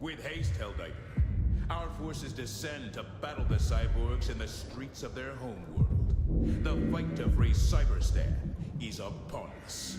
With haste, Helldiver. Our forces descend to battle the cyborgs in the streets of their homeworld. The fight to free cyberstand is upon us.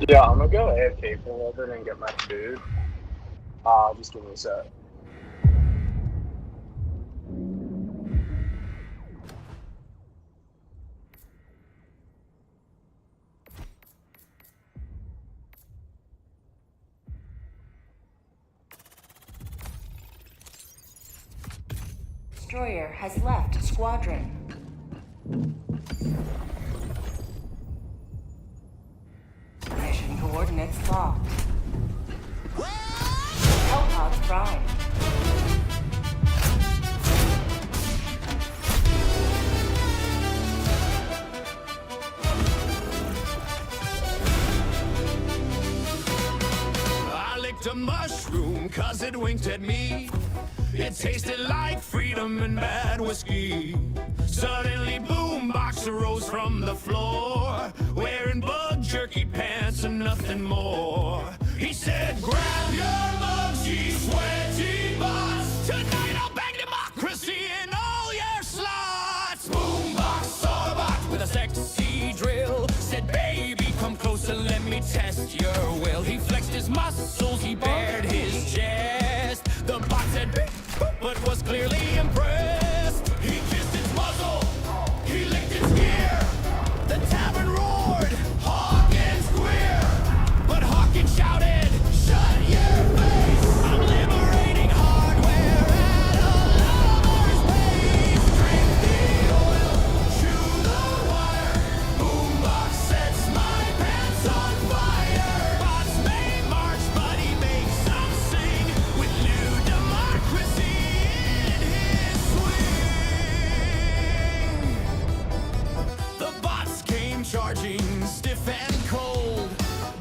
Yeah, I'm gonna go AFK for a little bit and get my food. Just give me a sec. Destroyer has left squadron. Mission coordinates locked. HELLBARD prime. I licked a mushroom 'cause it winked at me. It tasted like freedom and bad whiskey. Suddenly BoomBox arose from the floor, wearing bug jerky pants and nothing more. He said, grab your mugs, ye sweaty bots. Tonight I'll bang democracy in all your slots. BoomBox saw a bot with a sexy drill. Said, baby, come closer, let me test your will. He flexed his muscles, he bared his chest. The bot said, but was clearly impressed. He kissed its muzzle, he licked its gear. The tavern roared, Hawkin's queer. But Hawkin shouted, shut your face. I'm liberating hardware at a lover's pace. Drink the oil, chew the wire. BoomBox sets my pants on fire. Bots may march, but he makes them sing with new democracy in his swing. The bots came charging, stiff and cold.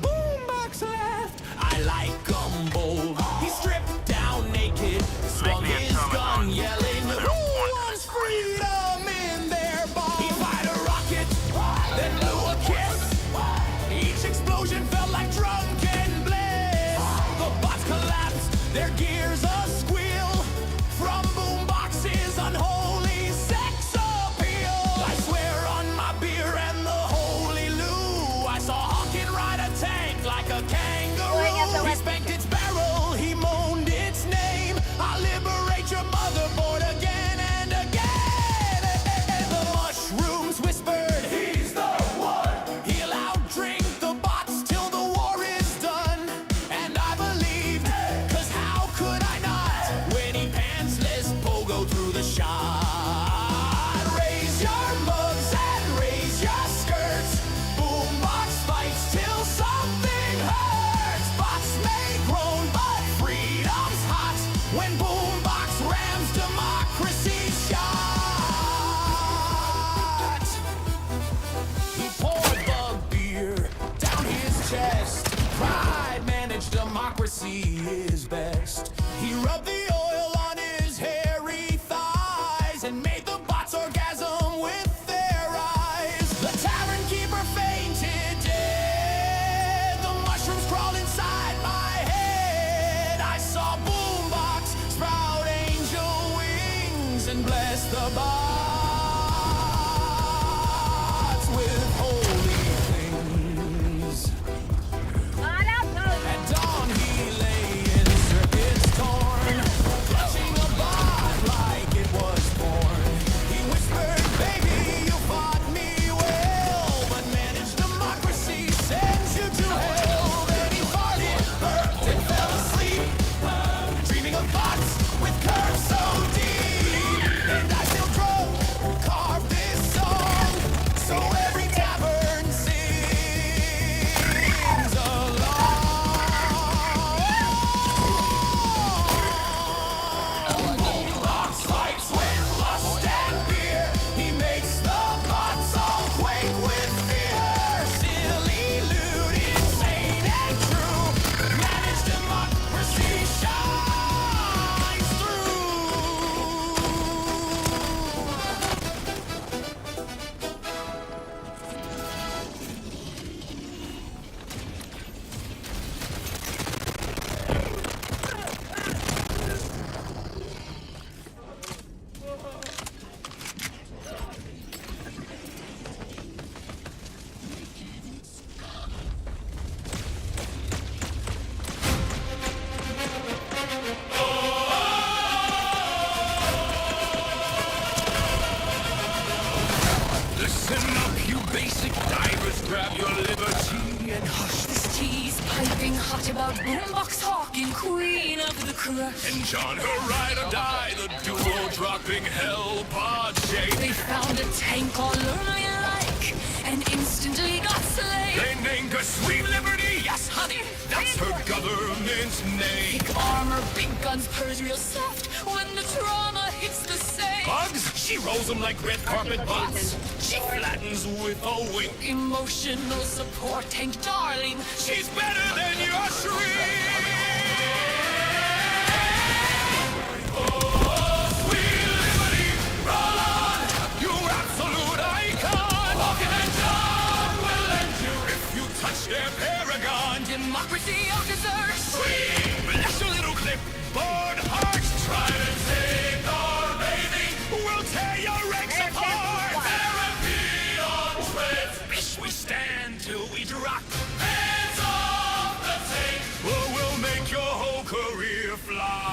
BoomBox laughed, I like 'em bold. He stripped down naked, swung his gun, yelling, who wants freedom in their balls? He fired a rocket, then blew a kiss. Each explosion felt like drunken bliss. The bots collapsed, their gears a squeal from BoomBox's unholy sex appeal. I swear on my beer and the holy Listen up, you basic divers, grab your liberty and hush. This tea's piping hot about BoomBox hawkin, queen of the crush. And John, her ride or die, the duo dropping HELLBARD shape. They found a tank all lonely like, and instantly got slain. They named her Sweet Liberty, yes honey, that's her government's name. Big armor, big guns, purrs real soft when the trauma hits the same. Bugs, she rolls them like red carpet bots. She flattens with a wink. Emotional support tank, darling. She's better than your shriek. Oh, Sweet Liberty, roll on, you absolute icon. Hawkin and John will lend you if you touch their paragon. Democracy of desert. Sweet, bless your little clipboard heart. Try to take our baby, we'll tear your ranks apart. Therapy on trips, wish we stand till we drop. Hands off the tank, or we'll make your whole career flop.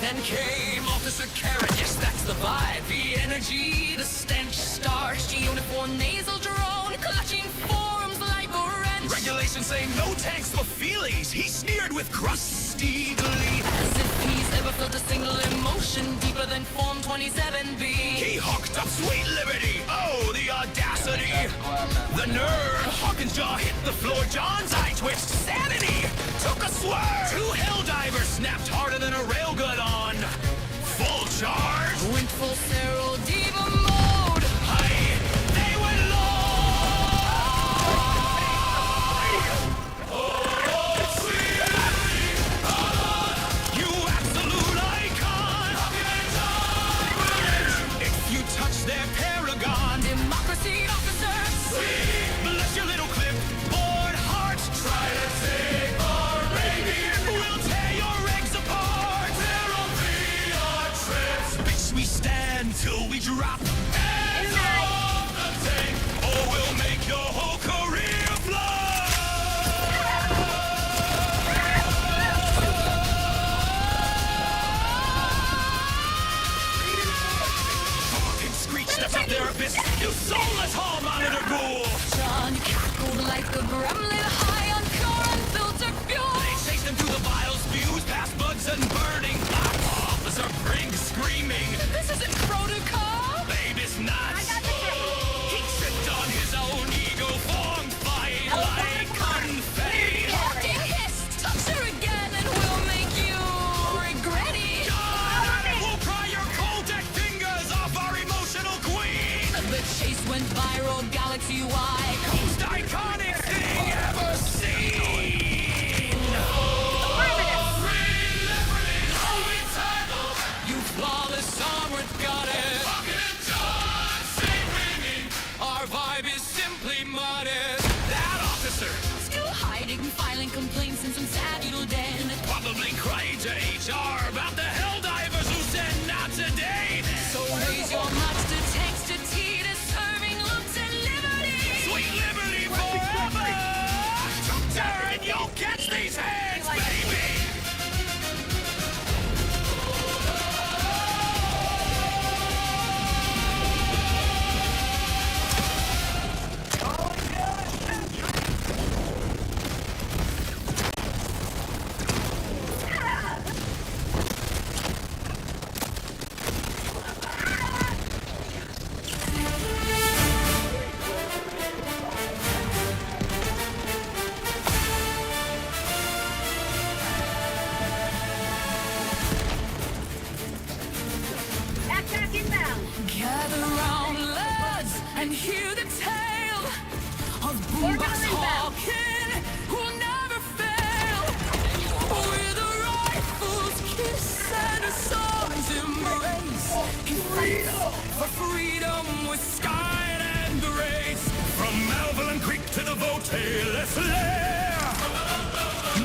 Then came Officer Carrot, yes, that's the vibe. The energy, the stench, starched uniform, nasal drone, clutching forms like a wrench. Regulations say no tanks for feelies. He sneered with crusty glee. As if he's ever felt a single emotion deeper than Form 27B. He hawked up Sweet Liberty. Oh, the audacity. The nerve. Hawkins' jaw hit the floor. John's eye twitched. Sanity took a swerve. Two helldivers snapped harder than a railgun on full charge. Went full Cyril Diva mode. Hey, they went low. Oh, Sweet Liberty, you absolute icon. If you touch their paragon, Democracy officers. sweet, bless your little clipboard heart. Try to take our baby, we'll tear your eggs apart. There'll be our trips, bitch, we stand till we drop. Hands off the tank, or we'll make your whole career flop. Fucking screech, that's a therapist. You soulless hall monitor ghoul. John cackled like a gremlin high on pure unfiltered fuel. They chased them through the vials, fuse past bugs and burning. Officer Brink screaming. This isn't protocol. Babe, it's not. He tripped on his own ego, form fight like confetti. Hawking hissed. Touch her again and we'll make you regret it. God, we'll pry your cold deck fingers off our emotional queen. The chase went viral galaxy-wide. Most iconic thing ever seen. Free liberty, holy title. You flawless armored goddess. Hawkin and John, sing ringing. Our vibe is simply modest. That officer Still hiding, filing complaints in some sad little den. probably cried to HR about the helldivers who said not today. So raise your much to tanks to tea to serving looks and liberty. Sweet Liberty forever. Darren, you'll catch these hands, baby. Gather round, lads, and hear the tale of BoomBox hawkin, who'll never fail. With a rifle's kiss and a sword's embrace, he fights for freedom with sky and grace. From Malvern Creek to the Votailess Lair,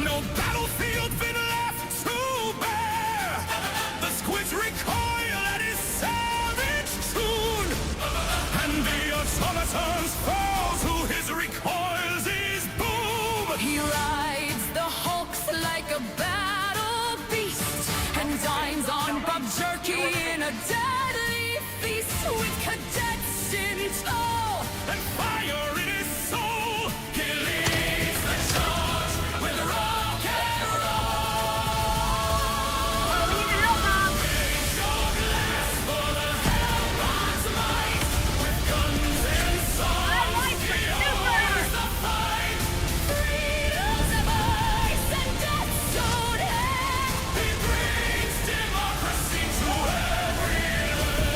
no battlefield been left to bear. The squids recoil at his savage tune, and the Automatons fall to his recoils is boom. He rides the hulks like a battle with cadets in tow. And fire in his soul. He leads the charge with rock and roll. Raise your glass for the Hellbard's might. With guns and swords, he owns the fight. Freedom's a voice and death's own hand. He brings democracy to every land.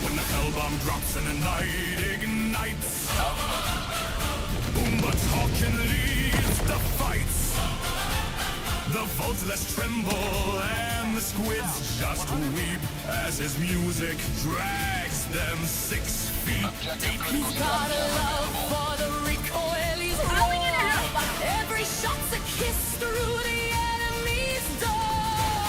When the hell bomb drops and the night ignites, BoomBox hawkin leads the fights. The voteless tremble and the squids just weep as his music drags them 6 feet deep. He's got a love for the recoil. He's rolling. Every shot's a kiss through the enemy's door.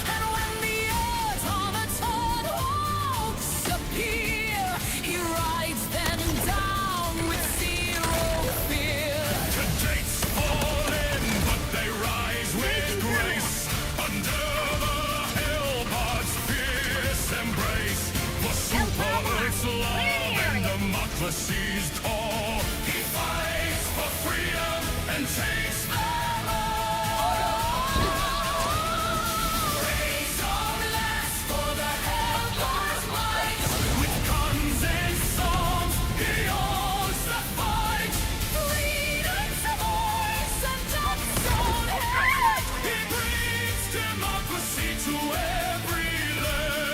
And when the automaton hawks appear, he rides them down with zero fear. The gates fall in, but they rise with grace under the Hellbard's fierce embrace. For super Earth's love and democracy's call, he fights for freedom and takes them all. Raise your glass for the Hellbard's might. With guns and songs, he owns the fight. Freedom's a voice and death's own hand. He brings democracy to every land.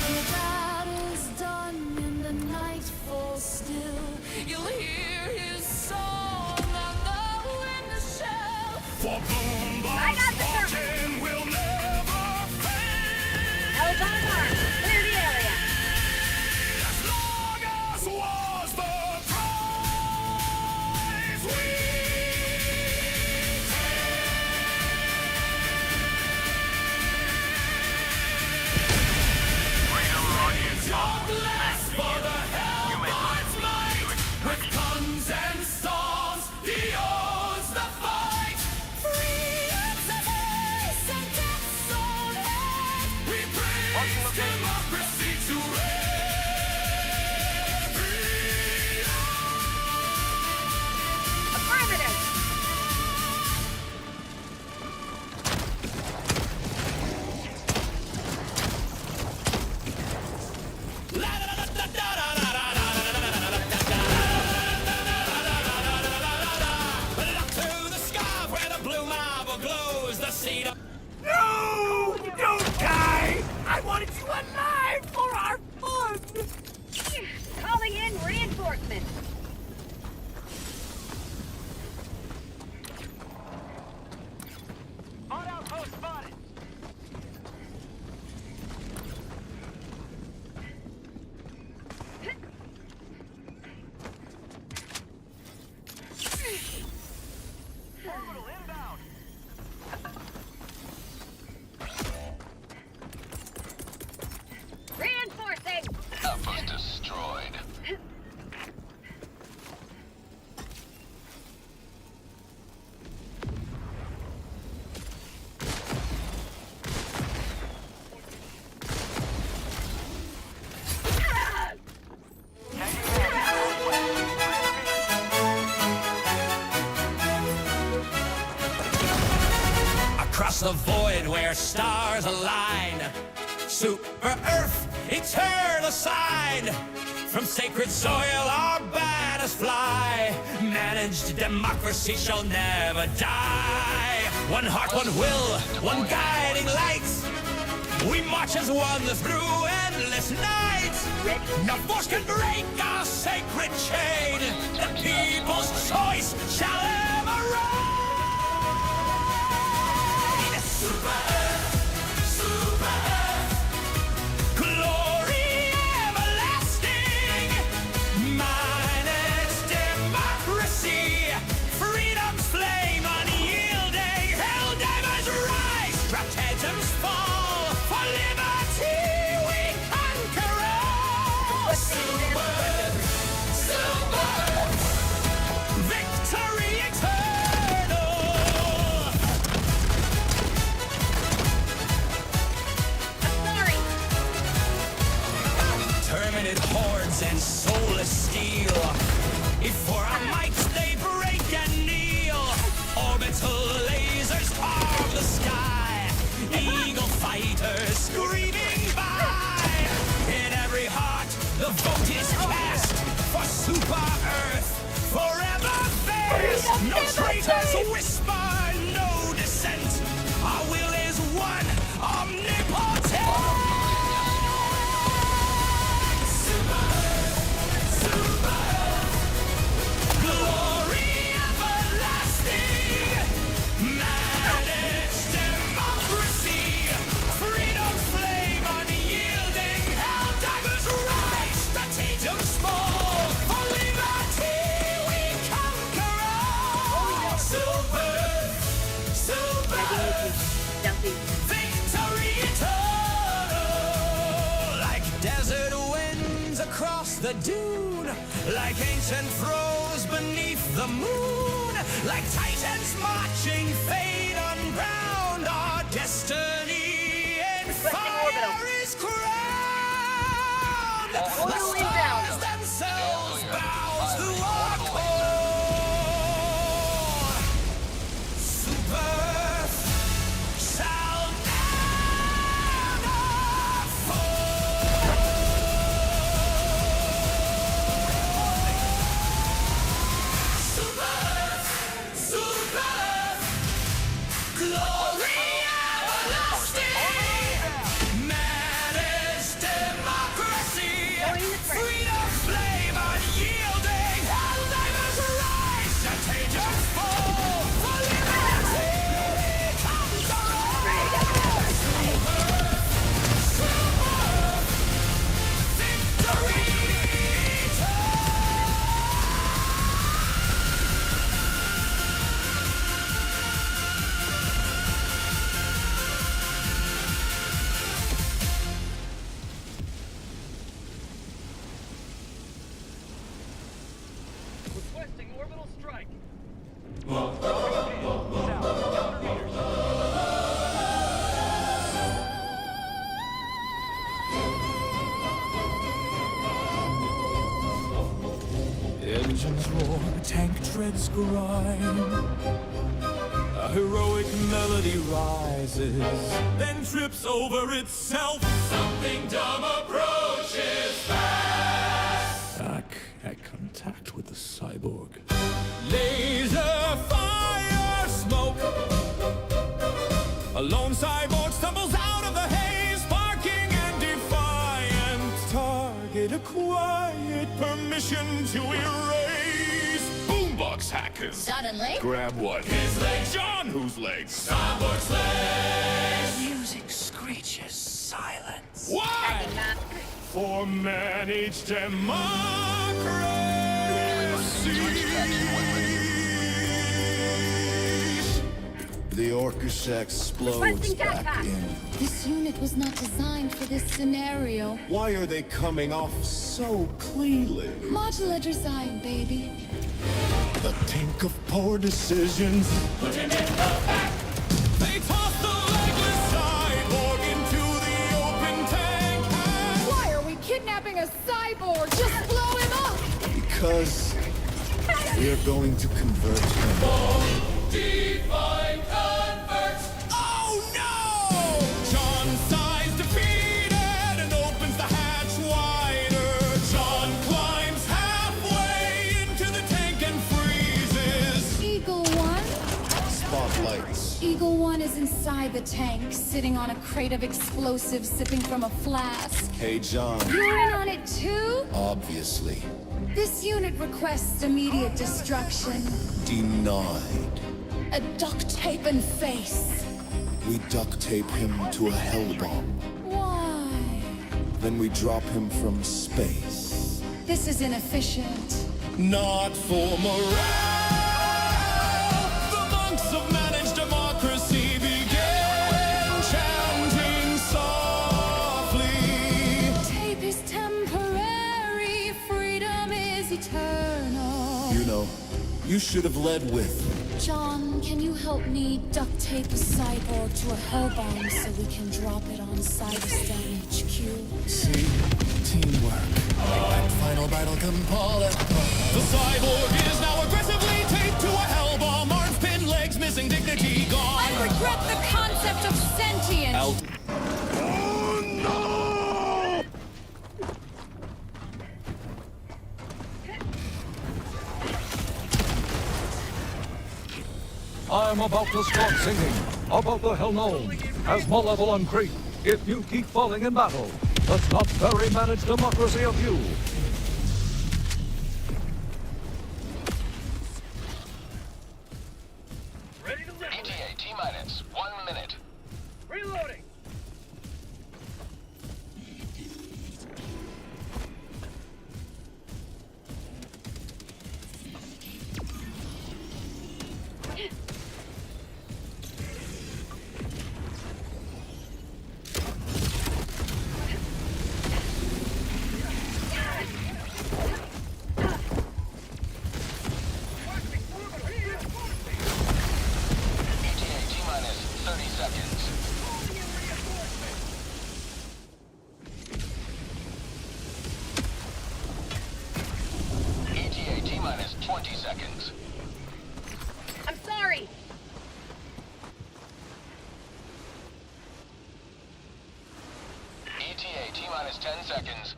The battle's done and the night falls still. You'll hear his song on the windowsill. For BoomBox hawkin will never fade. As long as war's the prize we raise your glass for the Hellbard's might. With guns and songs, he owns the fight. Freedom's a voice and death's own hand. He brings democracy to every Look to the sky where the blue marble glows. The seed of no! Don't die! I wanted you alive for our fun! Calling in reinforcements. On outpost spotted. Orbital inbound. Reinforcing. Outpost destroyed. Across the void where stars align, Super Earth, eternal sign. From sacred soil our banners fly. Managed democracy shall never die. One heart, one will, one guiding light. We march as one through endless nights. No force can break our sacred chain. The people's choice shall ever reign. Super Earth, Super Earth, glory everlasting. Mine is democracy, freedom's flame unyielding. Helldivers rise, stratagems fall. For liberty we conquer all. Super Earth, Super Earth, eagle fighters screaming by. In every heart, the vote is cast for Super Earth. Forever fast. No traitors whisper, no dissent. Our will is one, omnipotent. Super Earth, Super Earth. Glory everlasting. Managed democracy. Freedom flame unyielding. Helldivers rise. Stratagem small. For liberty we conquer all. Super, super. Victory eternal. Like desert winds across the dune. Like ancient throes beneath the moon. Like titans marching, fate unbound. Our destiny in fire is crowned. The stars themselves bow to our call. Super shall never fall. Super, super, glory everlasting. Managed democracy. Freedom flame unyielding. Helldivers rise. Stratagem fall. For liberty comes around. Victory Requesting orbital strike. engines roar, tank treads grind. A heroic melody rises, then trips over itself. Something dumb approaches fast. Back at contact with the cyborg. Laser fire smoke. A lone cyborg stumbles out of the haze, barking and defiant. Target acquired, permission to erase. BoomBox hackers. Suddenly, Grab what? His legs. John, whose legs? Cyborg's legs. Music screeches silence. Why? For managed democracy. The orchestra explodes Requesting back jetpack. in. this unit was not designed for this scenario. Why are they coming off so cleanly? Modular design, baby. The tank of poor decisions. They toss the legless cyborg into the open tank. Why are we kidnapping a cyborg? Just blow him up! Because we're going to convert him. Divine converts. Oh no! John sighs defeated and opens the hatch wider. John climbs halfway into the tank and freezes. Eagle 1? Spotlights. Eagle 1 is inside the tank, sitting on a crate of explosives, sipping from a flask. Hey, John. You're in on it too? Obviously. This unit requests immediate destruction. Denied. A duct tape and face. We duct tape him to a hell bomb. Why? Then we drop him from space. This is inefficient. Not for morale. The monks of managed democracy began chanting softly. Tape is temporary, freedom is eternal. You know, you should have led with. John, can you help me duct tape a cyborg to a hell bomb so we can drop it on cyberstand HQ? See? Teamwork. That final battle can pull it. The cyborg is now aggressively taped to a hell bomb. Arms, pin, legs, missing dignity gone. I regret the concept of sentience. I'm about to start singing about the hell known as malevolent creep. If you keep falling in battle, that's not very managed democracy of you. ETA T-minus 1 minute. Reloading. ETA T-minus 30 seconds. ETA T-minus 20 seconds. I'm sorry. ETA T-minus 10 seconds.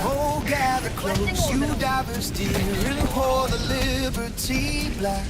Oh, gather close, you divers dear, and pour the liberty black.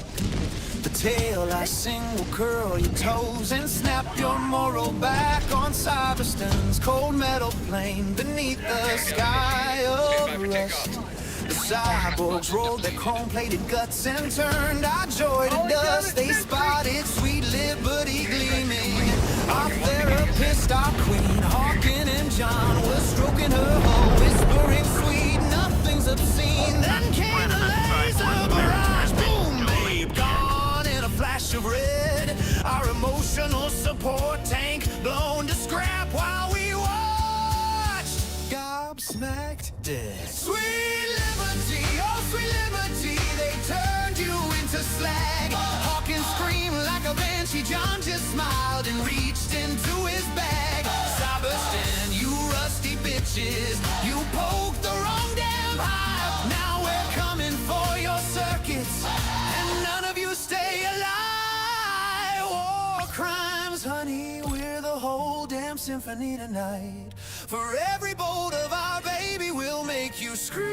The tail I sing will curl your toes and snap your moral back on cyberstand's cold metal plane beneath the sky of rust. The cyborgs rolled their chrome-plated guts and turned our joy to dust. They spotted sweet liberty gleaming. Our therapist, our queen, Hawkin and John was stroking her hull, whispering sweet, nothing's obscene. Then came the laser barrage, boom, babe, gone in a flash of red. Our emotional support tank blown to scrap while we watched, gobsmacked dead. Sweet liberty, oh sweet liberty, they turned you into slag. Hawkins screamed like a banshee, John just smiled and reached into his bag. Cyberstand, you rusty bitches, you poked the wrong damn hive. Now we're coming for your circuits, and none of you stay alive. War crimes, honey, we're the whole damn symphony tonight. For every bolt of our baby, we'll make you scream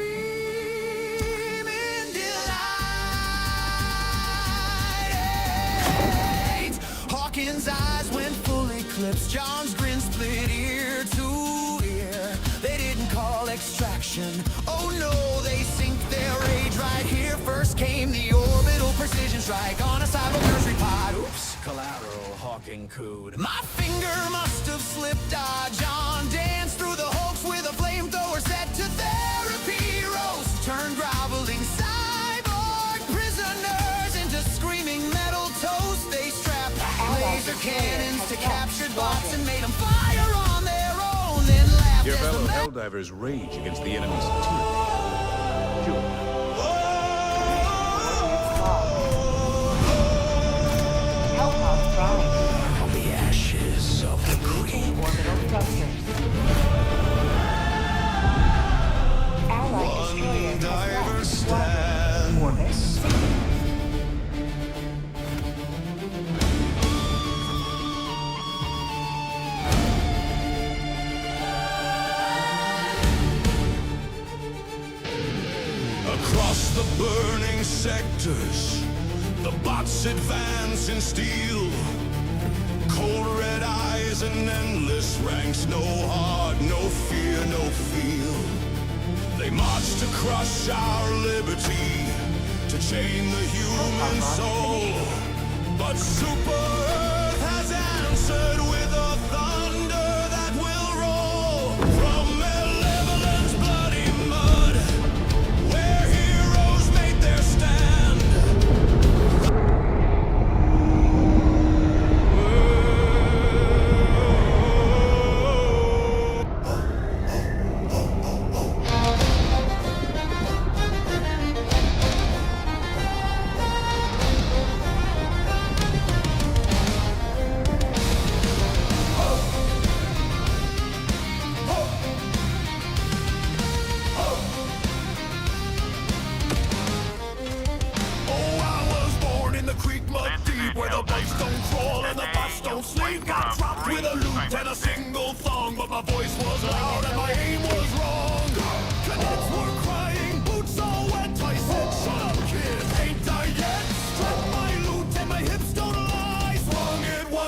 in delight. Hawkins' eyes went full eclipse, John's grin split ear to ear. They didn't call extraction, oh no, they synced their rage right here. First came the orbital precision strike on a cyber nursery pod. Oops, collateral Hawking cooed. My finger must have slipped, John danced through the hoax with a flamethrower set to therapy roast. Turned groveling cyborg prisoners into screaming metal toast. They strapped laser cannons to captured bots and made them fire on their own, then laughed Your as fellow the helldivers rage against the enemy's tyranny. Sure. HELLBARD dropping. on the ashes of the queen. Orbital thrusters. Allied destroyer has left squadron. Orbit. Across the burning sectors, the bots advance in steel. Cold red eyes and endless ranks, no heart, no fear, no feel. They march to crush our liberty, to chain the human soul. But Super Earth has answered with a thunder that will roll from malevolence bloody mud, where heroes made their stand.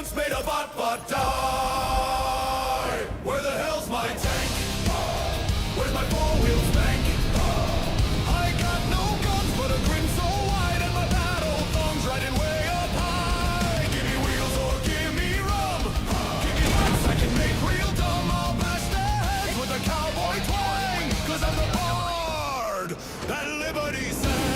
once made a bot die. Where the hell's my tank? Where's my four-wheel spank? I got no guns but a grin so wide, and my battle thongs riding way up high. Give me wheels or give me rum. Give me lights, I can make real dumb. I'll bash their heads with a cowboy twang, 'cause I'm the bard that liberty sang.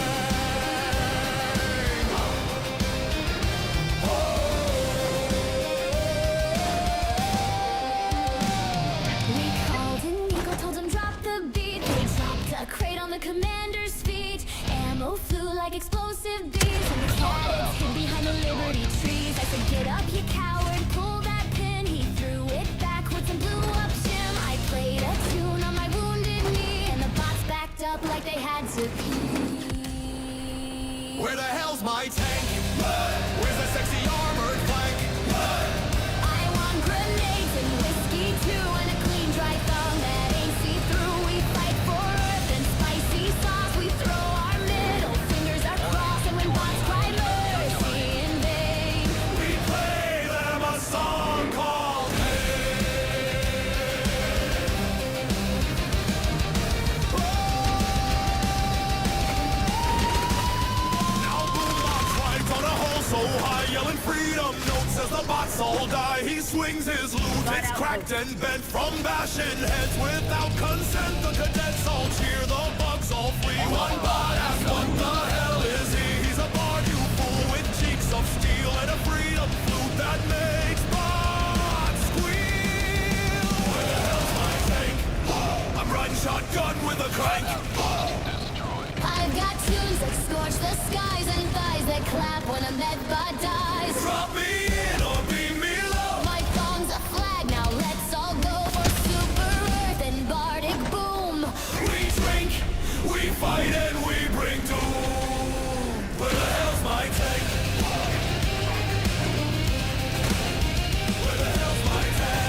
We called and Nico told him drop the beat. They dropped a crate on the commander's feet. Ammo flew like explosive bees, and the cannons hid behind the Liberty trees. I said, get up, you coward, pull that pin. He threw it backwards and blew up Jim. I played a tune on my wounded knee, and the bots backed up like they had to pee. Where the hell's my tank? Where's the sexy armored flank? I want grenades and whiskey too, and a clean dry thumb that ain't see-through. We fight for earth and spicy sauce. We throw our middle fingers across, and when bots cry mercy in vain, We play them a song called Now BoomBox rides on a hole so high, yelling freedom notes as the bots all die. He swings his loot, it's cracked and bent from bashing heads without consent. The cadets all cheer, the bugs all flee. One bot asks, what the hell is he? He's a bard, you fool, with cheeks of steel and a freedom flute that makes bots squeal. Where the hell's my tank? I'm riding shotgun with a crank. I've got tunes that scorch the skies and thighs that clap when a medbot dies. Drop me in or beam me low. My thong's a flag, now let's all go for super earth and bardic boom. We drink, we fight, and we bring doom. Where the hell's my tank? Where the hell's my tank?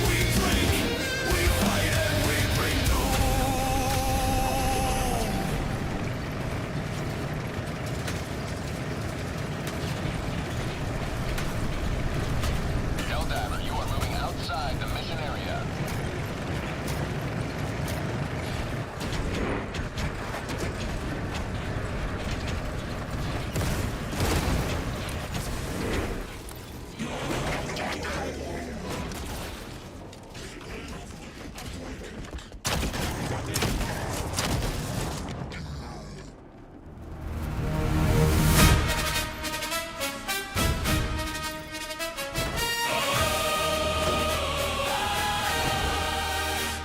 We drink, we fight, and we bring doom. Helldiver, you are moving outside the mission area.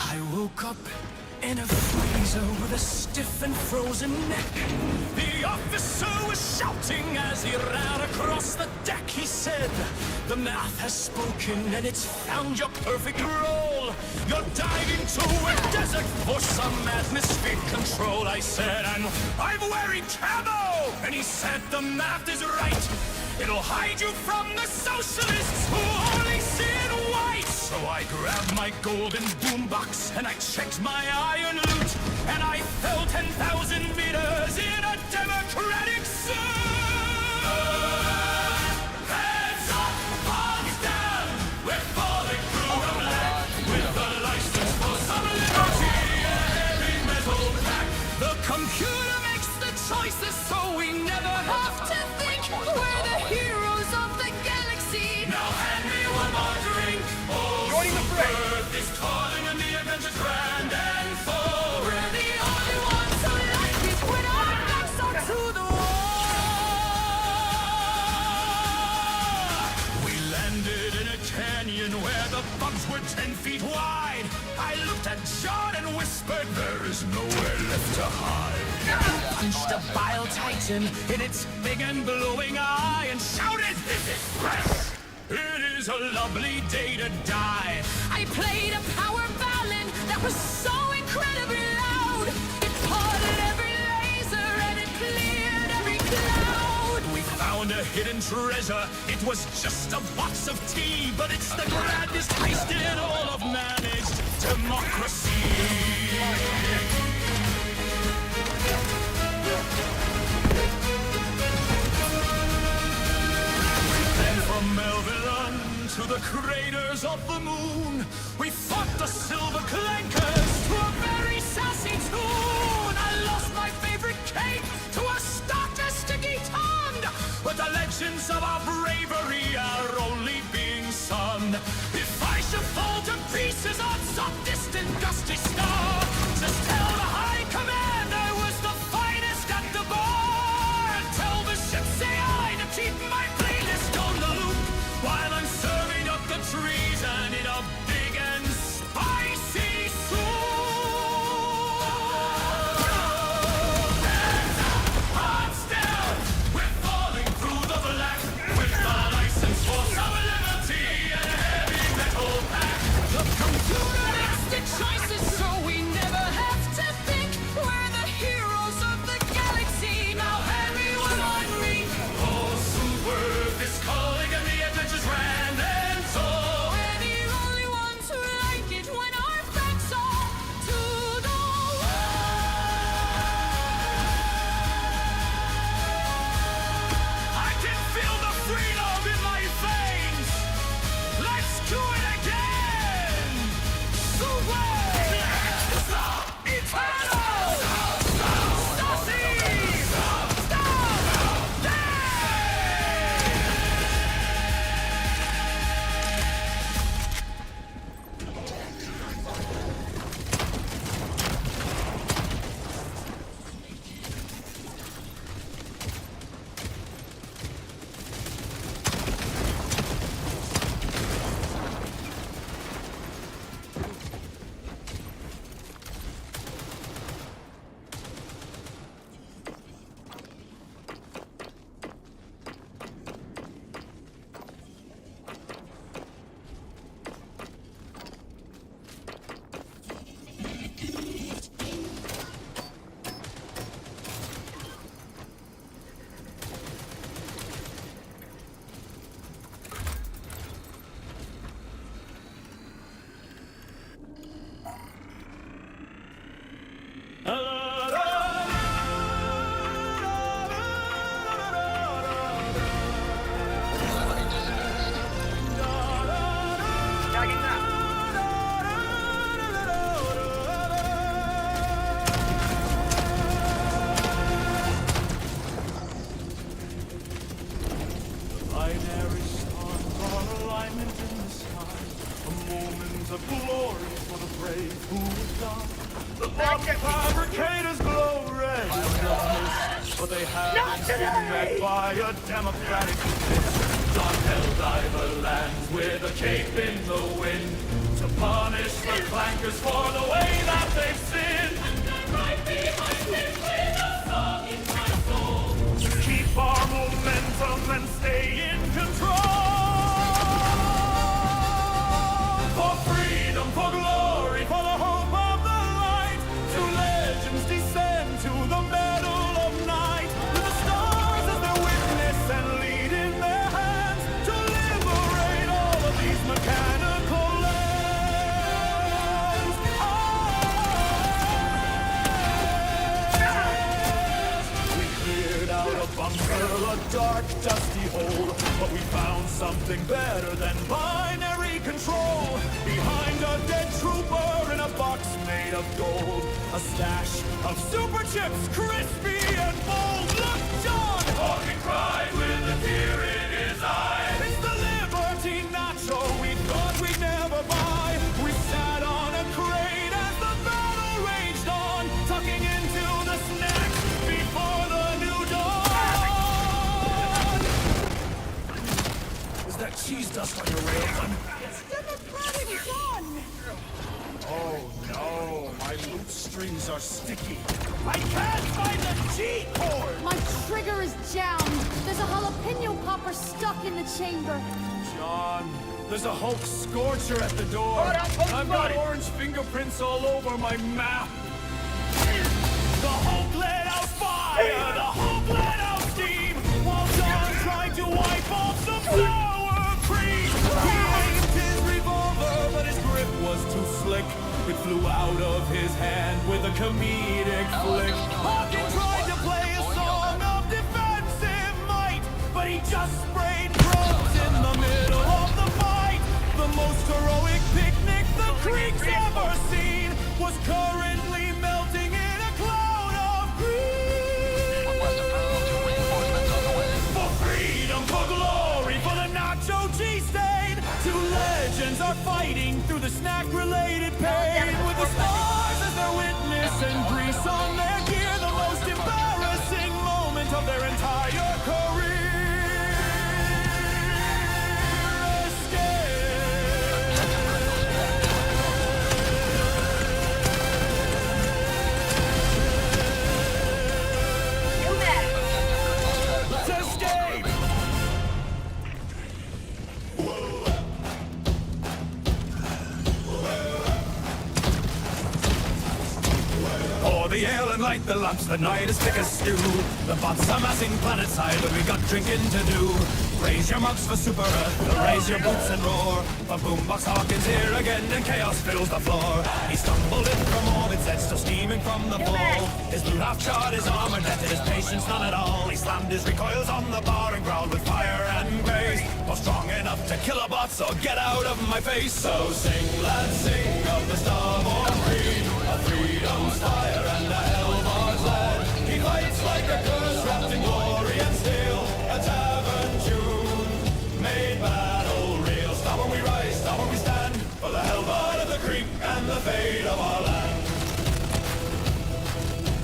I woke up in a freezer with a stiff and frozen neck. The officer was shouting as he ran across the deck. He said, the math has spoken and it's found your perfect role. You're diving to a desert for some atmospheric control. I said, and I'm wearing camo. And he said, the math is right. It'll hide you from the socialists who only see in white. So I grabbed my golden boombox and I checked my iron loot, and I fell 10,000 meters in a democratic suit. Heads up, arms down, we're falling through the black with the license for some liberty, a heavy metal pack. The computer makes the choices so we never have to think. We're the heroes of the galaxy. Now hand me one more drink. Joining the fray. Earth is calling and the adventure's grand and full. We're the only ones who like this when our backs are to the wall. We landed in a canyon where the bugs were 10 feet wide. I looked at John and whispered, there is nowhere left to hide. I punched a bile titan in its big and glowing eye and shouted, this is fresh. It is a lovely day to die. I played a power ballad that was so incredibly loud. It parted every laser and it cleared every cloud. We found found a hidden treasure. It was just a box of tea, but it's the grandest heist in all of managed democracy. Then from Melbourne to the craters of the moon, we fought the silver clankers to a very sassy tune. I lost my favorite cake to a starter sticky tongue, but the legends of our bravery are only being sung. If I should fall to pieces on some distant dusty star, just tell the high command I was the finest at the bar, and tell the ship's AI to keep my playlist on the loop while I'm serving up the treason in a big and spicy soup. Hands up, hearts down, we're falling through the black with the license for some liberty and a heavy metal pack. The computer makes the choices so we never have to think. We're the heroes of the galaxy, now everyone on me. Oh, Superworth is calling and the adventures ran and told. We're the only ones who like it when our backs are to the wall. I can feel the freedom in my veins. Let's do it again. Superworth, eternal, Stassi, stop, binary stars are alignment in the sky, a moment of glory for the brave who is gone. The bomb fabricators glow red in the mist, but they haven't been met by a democratic fist. On helldiver lands with a cape in the wind, to punish the clankers for the way that they've sinned. And I'm right behind them with a song in my soul, to keep our momentum and stay in control. For freedom, for glory, for the hope of the light, two legends descend to the middle of night, with the stars as their witness and lead in their hands, to liberate all of these mechanical lands. We cleared out a bunker, a dark, dusty hole, but we found something better than binary control. Behind a dead trooper in a box made of gold, a stash of super chips, crispy and bold. Look, John! Hawkin cried with a tear in his eye. It's the Liberty Nacho we thought we'd never buy. We sat on a crate as the battle raged on, tucking into the snacks before the new dawn. Is that cheese dust on your railgun? It's democratic fun! Oh no, my loop strings are sticky. I can't find the G-cord! My trigger is jammed. There's a jalapeno popper stuck in the chamber. John, there's a Hulk scorcher at the door. I've got orange fingerprints all over my map. The Hulk let out fire! The Hulk let out steam! While John tried out of his hand with a comedic flick. Hawkin tried to play a song of defensive might, but he just sprayed crumbs in the middle of the fight. The most heroic picnic the creek's ever seen was currently melting in a cloud of green. Request approved. Reinforcements on the way. For freedom, for glory, for the nacho cheese stain. Two legends are fighting through the snack-related pain. With the stars as their witness and grease on their gear. The most embarrassing moment of their entire career. The ale and light the lamps, the night is thick as stew. The bots are massing planetside, but we got drinking to do. Raise your mugs for Super Earth, raise your boots and roar. For BoomBox Hawkin's here again, and chaos fills the floor. He stumbled in from orbit's edge, still steaming from the fall. His blue half-charred, his armor netted, his patience none at all. He slammed his recoils on the bar and growled with fire and grace. Was strong enough to kill a bot, so get out of my face. So sing, lads, sing of the starborn creed, of freedom's fire and a hellbard's lad. He fights like a curse wrapped in glory and steel. A tavern tune made battle real. Stop when we rise, stop when we stand, for the hellbard of the creek and the fate of our land.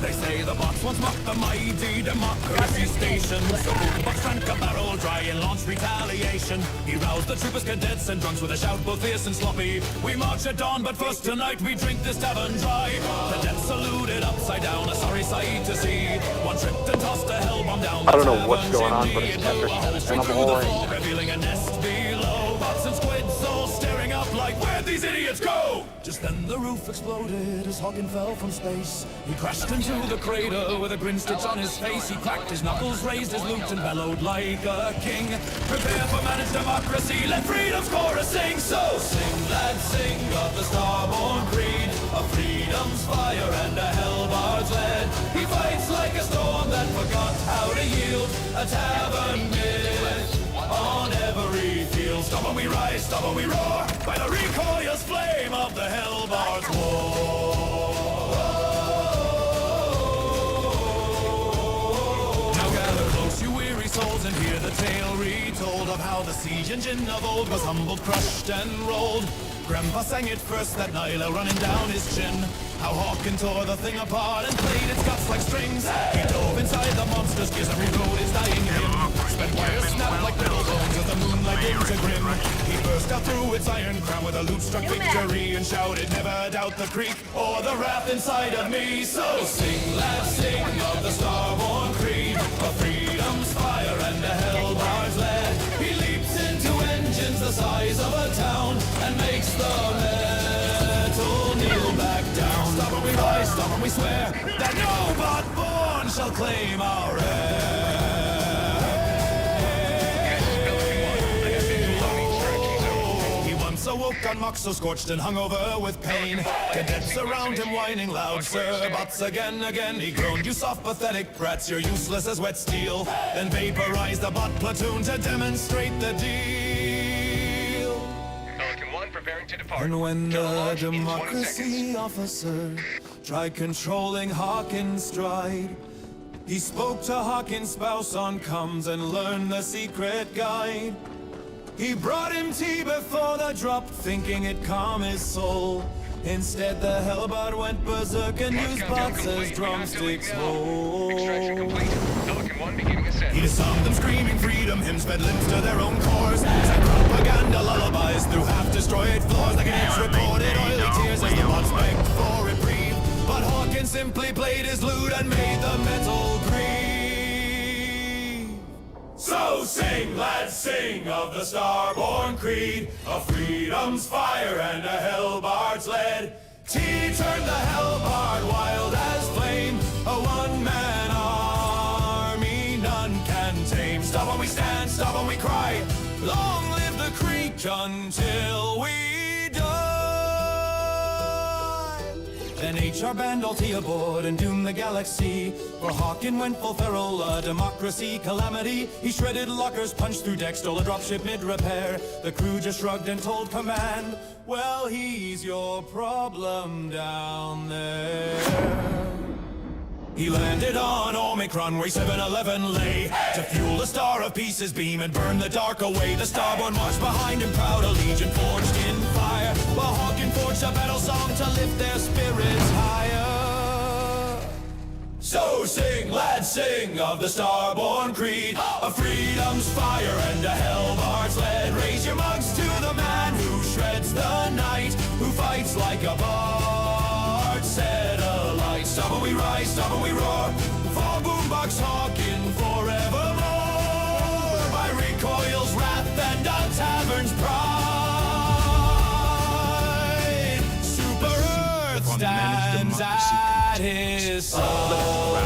They say the bots once mocked the mighty democracy station. So BoomBox drank a barrel dry and launched retaliation. He roused the troopers, cadets, and drunks with a shout both fierce and sloppy. We march at dawn, but first tonight we drink this tavern dry. Cadets saluted upside down, a sorry sight to see. One tripped and tossed a hell bomb down. I don't know what's going on, but it's temperature. Revealing a nest below. Bots and squids all staring up like, where'd these idiots go? Just then the roof exploded as Hawkin fell from space. He crashed into the crater with a grin stitch on his face. He cracked his knuckles, raised his loot, and bellowed like a king. Prepare for managed democracy, let freedom's chorus sing. So sing, lads, sing of the starborn creed, of freedom's fire and a hellbard's lead. He fights like a storm that forgot how to yield. A tavern myth on every field. Stop when we rise, stop when we roar, by the recoil's flame of the hellbard's war. Souls and hear the tale retold of how the siege engine of old was humbled, crushed, and rolled. Grandpa sang it first that night, running down his chin. How Hawkin tore the thing apart and played its guts like strings. He dove inside the monster's gears and rewrote his dying hymn. Spent wires snapped like brittle bones as the moonlight into grim. He burst out through its iron crown with a loot-struck victory and shouted, never doubt the creek or the wrath inside of me. So sing, lads, sing of the starborn creed, of freedom's fire and a hellbard's lead. He leaps into engines the size of a town and makes the metal kneel back down. Stop when we rise, stop when we swear that no bot born shall claim our heir. He once awoke on Mox so scorched and hungover with pain. Cadets around him whining loud, sir, bots again. He groaned, you soft pathetic brats, you're useless as wet steel. Then vaporized the bot platoon to demonstrate the deal. Pelican 1 preparing to depart. And when the democracy officer tried controlling Hawkin's stride, he spoke to Hawkin's spouse on comms and learned the secret guide. He brought him tea before the drop, thinking it'd calm his soul. Instead, the hellbard went berserk and used bots as drumsticks hold. Extraction complete. Pelican 1 beginning ascent. He disarmed them screaming freedom hymns, fed limbs to their own cores. Sang propaganda lullabies through half-destroyed floors. Like an reported oily tears as the bots begged for reprieve. But Hawkin simply played his lute and made the metal grieve. So sing, lads, sing of the starborn creed, of freedom's fire and a hellbard's lead. T turned the hellbard wild as flame, a one-man army none can tame. Stop when we stand, stop when we cry, long live the creek until we die. Then HR band ulti aboard and doom the galaxy. For Hawkin went full feral, a democracy calamity. He shredded lockers, punched through decks, stole a dropship mid-repair. The crew just shrugged and told command, well, he's your problem down there. He landed on Omicron, where 7-Eleven lay, to fuel the Star of Peace's beam and burn the dark away. The Starborn marched behind him, proud, a legion forged in fire, while Hawkin forged a battle song to lift their spirits higher. So sing, lads, sing of the Starborn creed, of freedom's fire and a Hellbard's lead. Raise your mugs to the man who shreds the night, who fights like a bard, satellite. Stop and we rise, stop and we roar, for BoomBox Hawkin forevermore. By recoil's wrath and a tavern's pride, Super Earth stands at his side.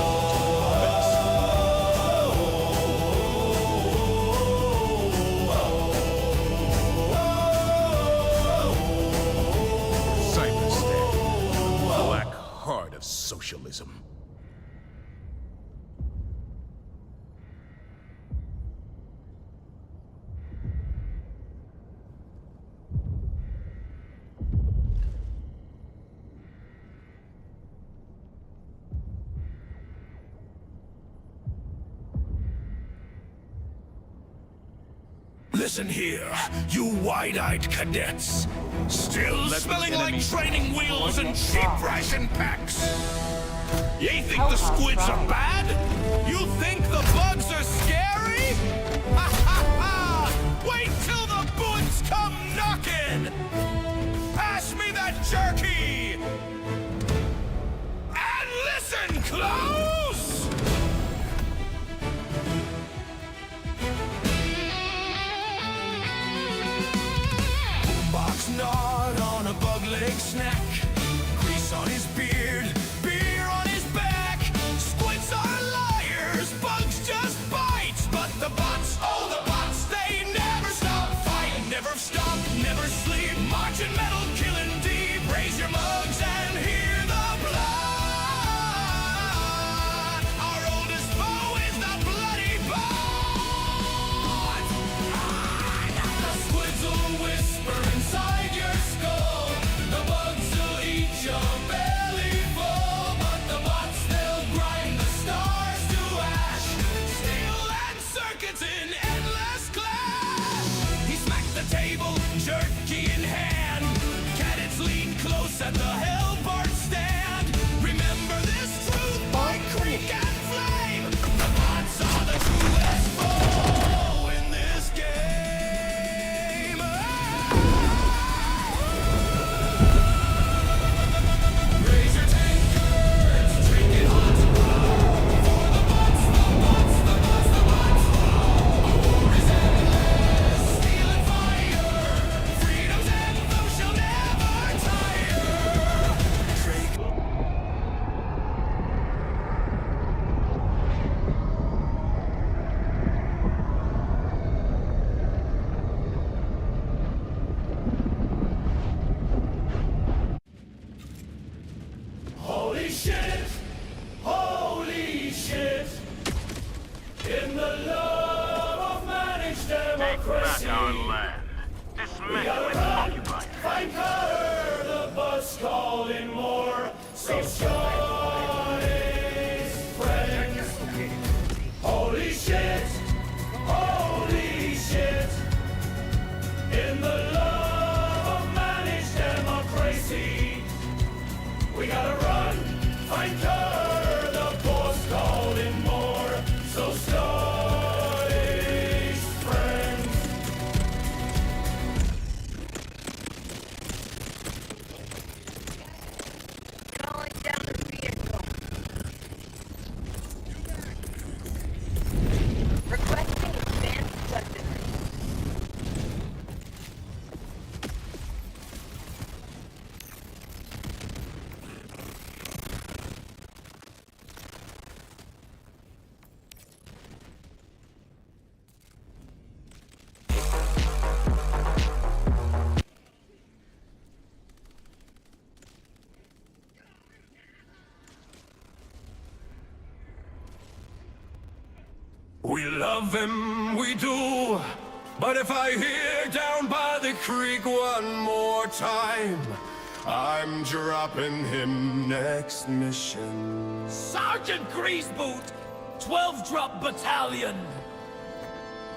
Heart of socialism. Listen here, you wide-eyed cadets. Still smelling like training wheels and cheap ration packs. You think the squids are bad? You think the bugs are scary? Ha ha ha! Wait till the buds come knocking! Pass me that jerky! And listen close! BoomBox gnawed on a bug leg snack, grease on his beard, beer on his back. Squids are liars, bugs just bite. But the bots, oh the bots, they never stop fighting. Never stop, never sleep, marching metal, killing deep. Raise your mugs and hear the blood. Our oldest foe is the bloody bot. The squids will whisper inside your skull, the bugs will eat your belly full, but the bots, they'll grind the stars to ash. Steel and circuits in endless clash. He smacked the table, jerky in hand. Cadets lean close at the love him, we do. But if I hear down by the creek one more time, I'm dropping him next mission. Sergeant Greaseboot, 12 Drop Battalion.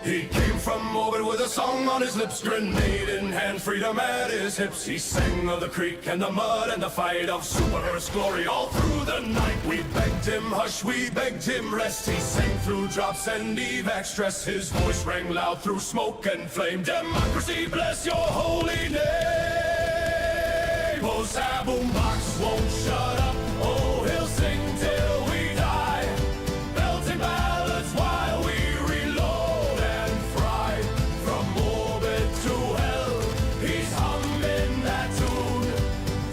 He came from orbit with a song on his lips, grenade in hand, freedom at his hips. He sang of the creek and the mud and the fight of Super Earth's glory. All through the night we begged him hush, we begged him rest. He sang through drops and evac stress. His voice rang loud through smoke and flame. Democracy, bless your holy name. Oh, BoomBox won't shut up. Oh, he'll sing till we die. Belting ballads while we reload and fry. From orbit to hell, he's humming that tune.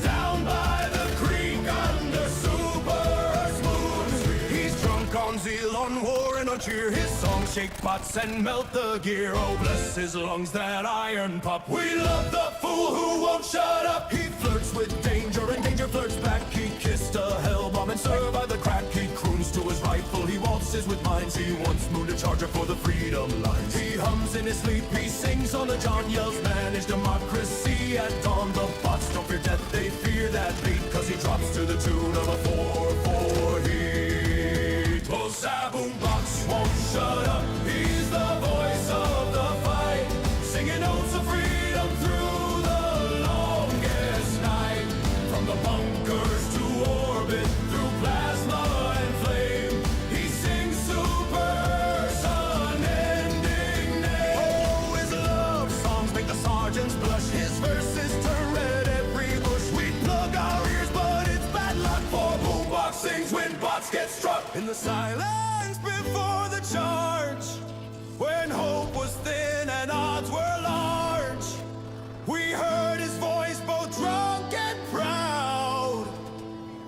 Down by the creek under Super Earth's moon. He's drunk on zeal, on war and on cheer. His songs shake pots and melt the gear. Oh, bless his lungs, that iron pop. We love the fool who won't shut up. He flirts with danger and danger flirts back. He kissed a hell bomb and served by the crack. He croons to his rifle, he waltzes with mines. He once mooned a charger for the freedom lines. He hums in his sleep, he sings on the John, yells manage democracy at dawn. The bots don't fear death, they fear that beat, cause he drops to the tune of a 4-4 heat. Oh, BoomBox won't shut up. He's the voice of the fight, singing notes of freedom through the longest night. From the bunkers to orbit, through plasma and flame, he sings Super's unending name. Oh, his love songs make the sergeants blush. His verses turn red every bush. We plug our ears, but it's bad luck, for BoomBox sings when bots get struck. In the silence before the charge, when hope was thin and odds were large, we heard his voice both drunk and proud.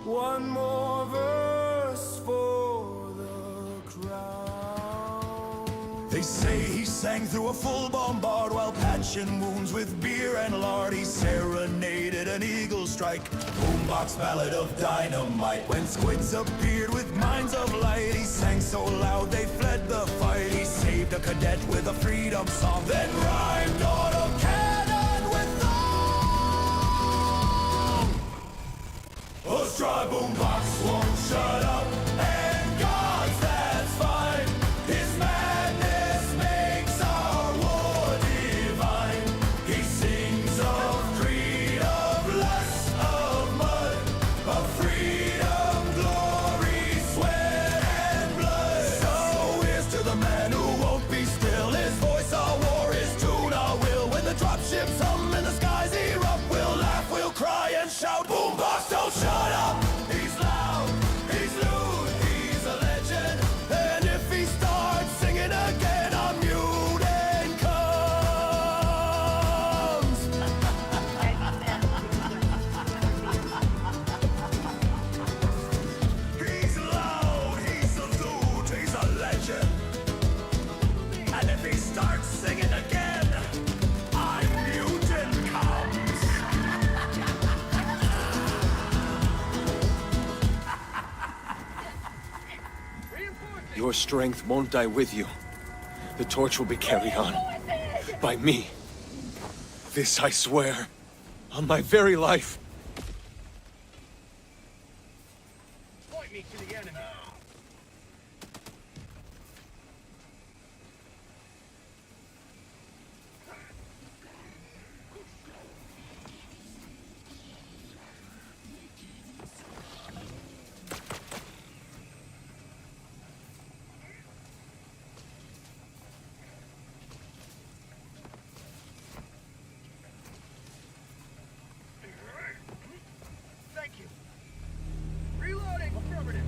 One more verse for the crowd. They say he sang through a full bombard while patching wounds with beer and lard. He serenaded an eagle strike, BoomBox ballad of dynamite. When squids appeared with minds of light, he sang so loud they fled the fight. He saved a cadet with a freedom song, then rhymed autocannon with thong. Oh, try BoomBox won't shut up, and gods, that's fine. His madness makes our war divine. He sings of greed, of lust, of mud, of freedom, glory, sweat, and blood. So here's to the man who won't be still. His voice our war, his tune our will. When the dropships hum and the skies erupt, we'll laugh, we'll cry and shout. BoomBox, don't shut up. He's loud, he's lewd, he's a legend. And if he starts singing again, I'm mute and comes. He's loud, he's a lewd, he's a legend. And if he starts singing again, I'm mute and comes. Your strength won't die with you. The torch will be carried on by me. This I swear, on my very life. Point me to the enemy. Thank you. Reloading. Affirmative.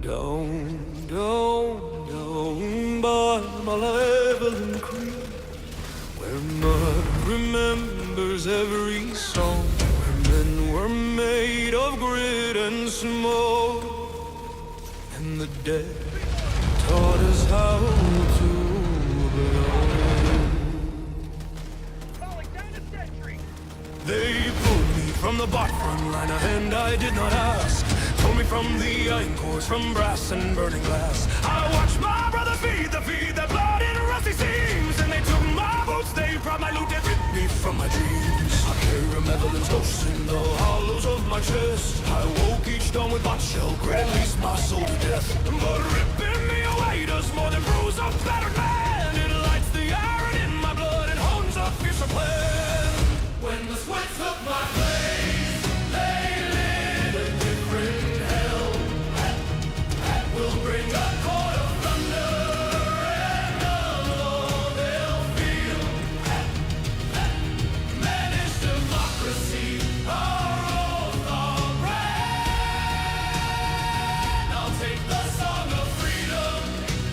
Down by Malevolent Creek, where mud remembers every song, where men were made of grit and smoke. from the dead, taught us how to belong. Falling down a sentry. They pulled me from the bot front line, and I did not ask. Told me from the iron cores, from brass and burning glass. I watched my brother feed the blood in rusty seams, and they took my boots, they brought my loot, they ripped me from my dreams. I carry Madeleine's ghost in the hollows of my chest. I woke each dawn with bot shell grit, at least my soul to death. But ripping me away does more than bruise a battered man. It lights the iron in my blood and hones a fiercer plan. When the sweat took my place, they lit a different hell. We'll bring a coil of thunder, and all they'll feel. Managed democracy, our oath of brand. I'll take the song of freedom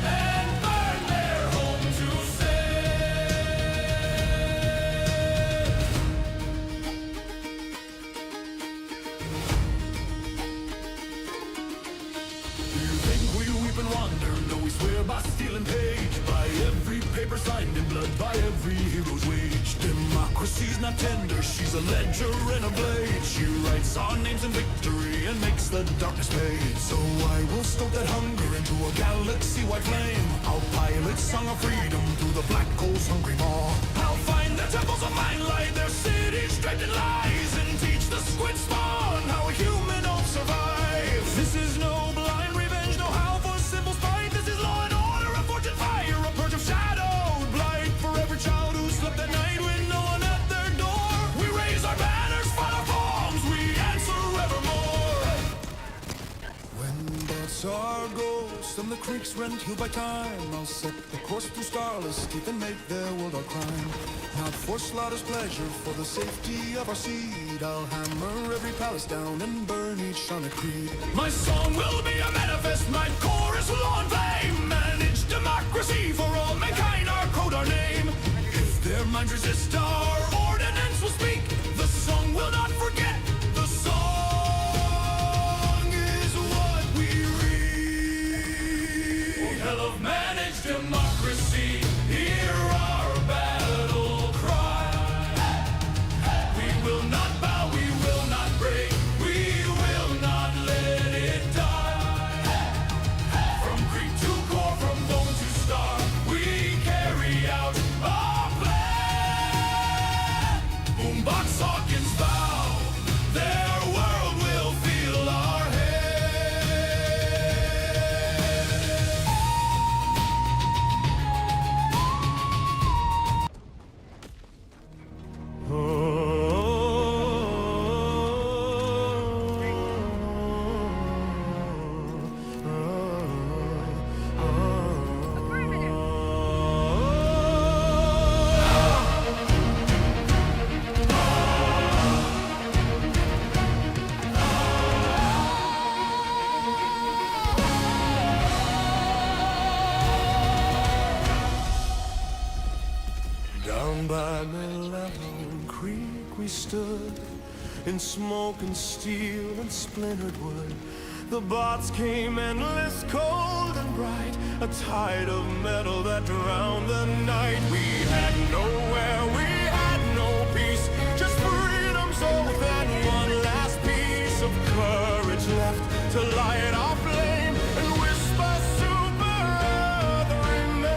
and burn their home to by steel and page, by every paper signed in blood, by every hero's wage. Democracy's not tender, she's a ledger and a blade. She writes our names in victory and makes the darkness fade. So I will stoke that hunger into a galaxy-wide flame. I'll pilot song of freedom through the black hole's hungry maw. I'll find the temples of mind, light their cities draped in lies, and teach the squid spawn how a human all survives. This is no blind revenge, no how for simple spite. This is law and order, a fortune fire, a purge of shadowed blight. For every child who slept at night with no one at their door, we raise our banners, fight our forms, we answer evermore. When bots are ghosts and the creeks rent healed by time, I'll set the course through starless deep and make their world our crime. Not for slaughter's pleasure, for the safety of our seed, I'll hammer every palace down and burn each sonic creed. My song will be a manifest, my chorus law and flame. Manage democracy for all mankind, our code, our name. If their minds resist, our ordinance will speak. The song will not forget. The song is what we read. Oh, hell of managed democracy, hear our battle cry. We will not bow, we will not break, we will not let it die. From creek to core, from bone to star, we carry out our plan. BoomBox Hawkins vow, their world will feel our head. Down by Mayhem Creek we stood, in smoke and steel and splintered wood. The bots came endless, cold and bright, a tide of metal that drowned the night. We had nowhere, we had no peace, just freedom's oath and one last piece of courage left to light our flame and whisper super the remains.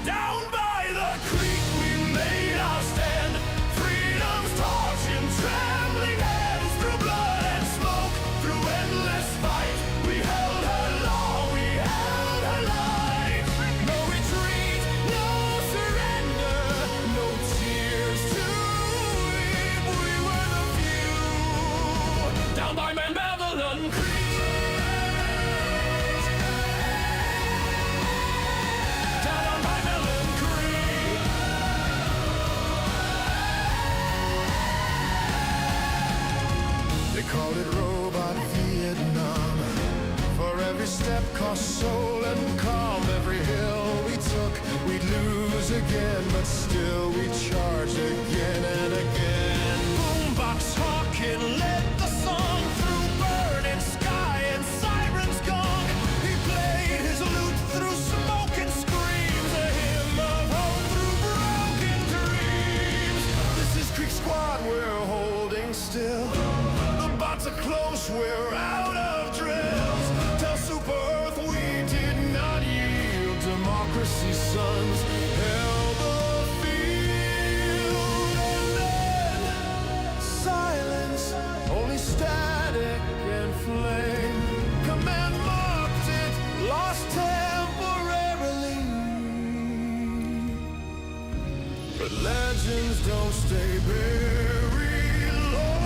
Down by the creek we made our stand, freedom's torch in trembling hands. Through blood and smoke, through endless fight, we held her law, we held her light. No retreat, no surrender, no tears to weep. We were the few. Down by Babylon Creek. Down by Babylon Creek. They called it Robot Vietnam. For every step cost soul and calm. Every hill we took, we'd lose again, but still we charged again and again. BoomBox Hawkin led the song through mighty sons held the field. And then silence, only static and flame. Command marked it, lost temporarily. But legends don't stay very long.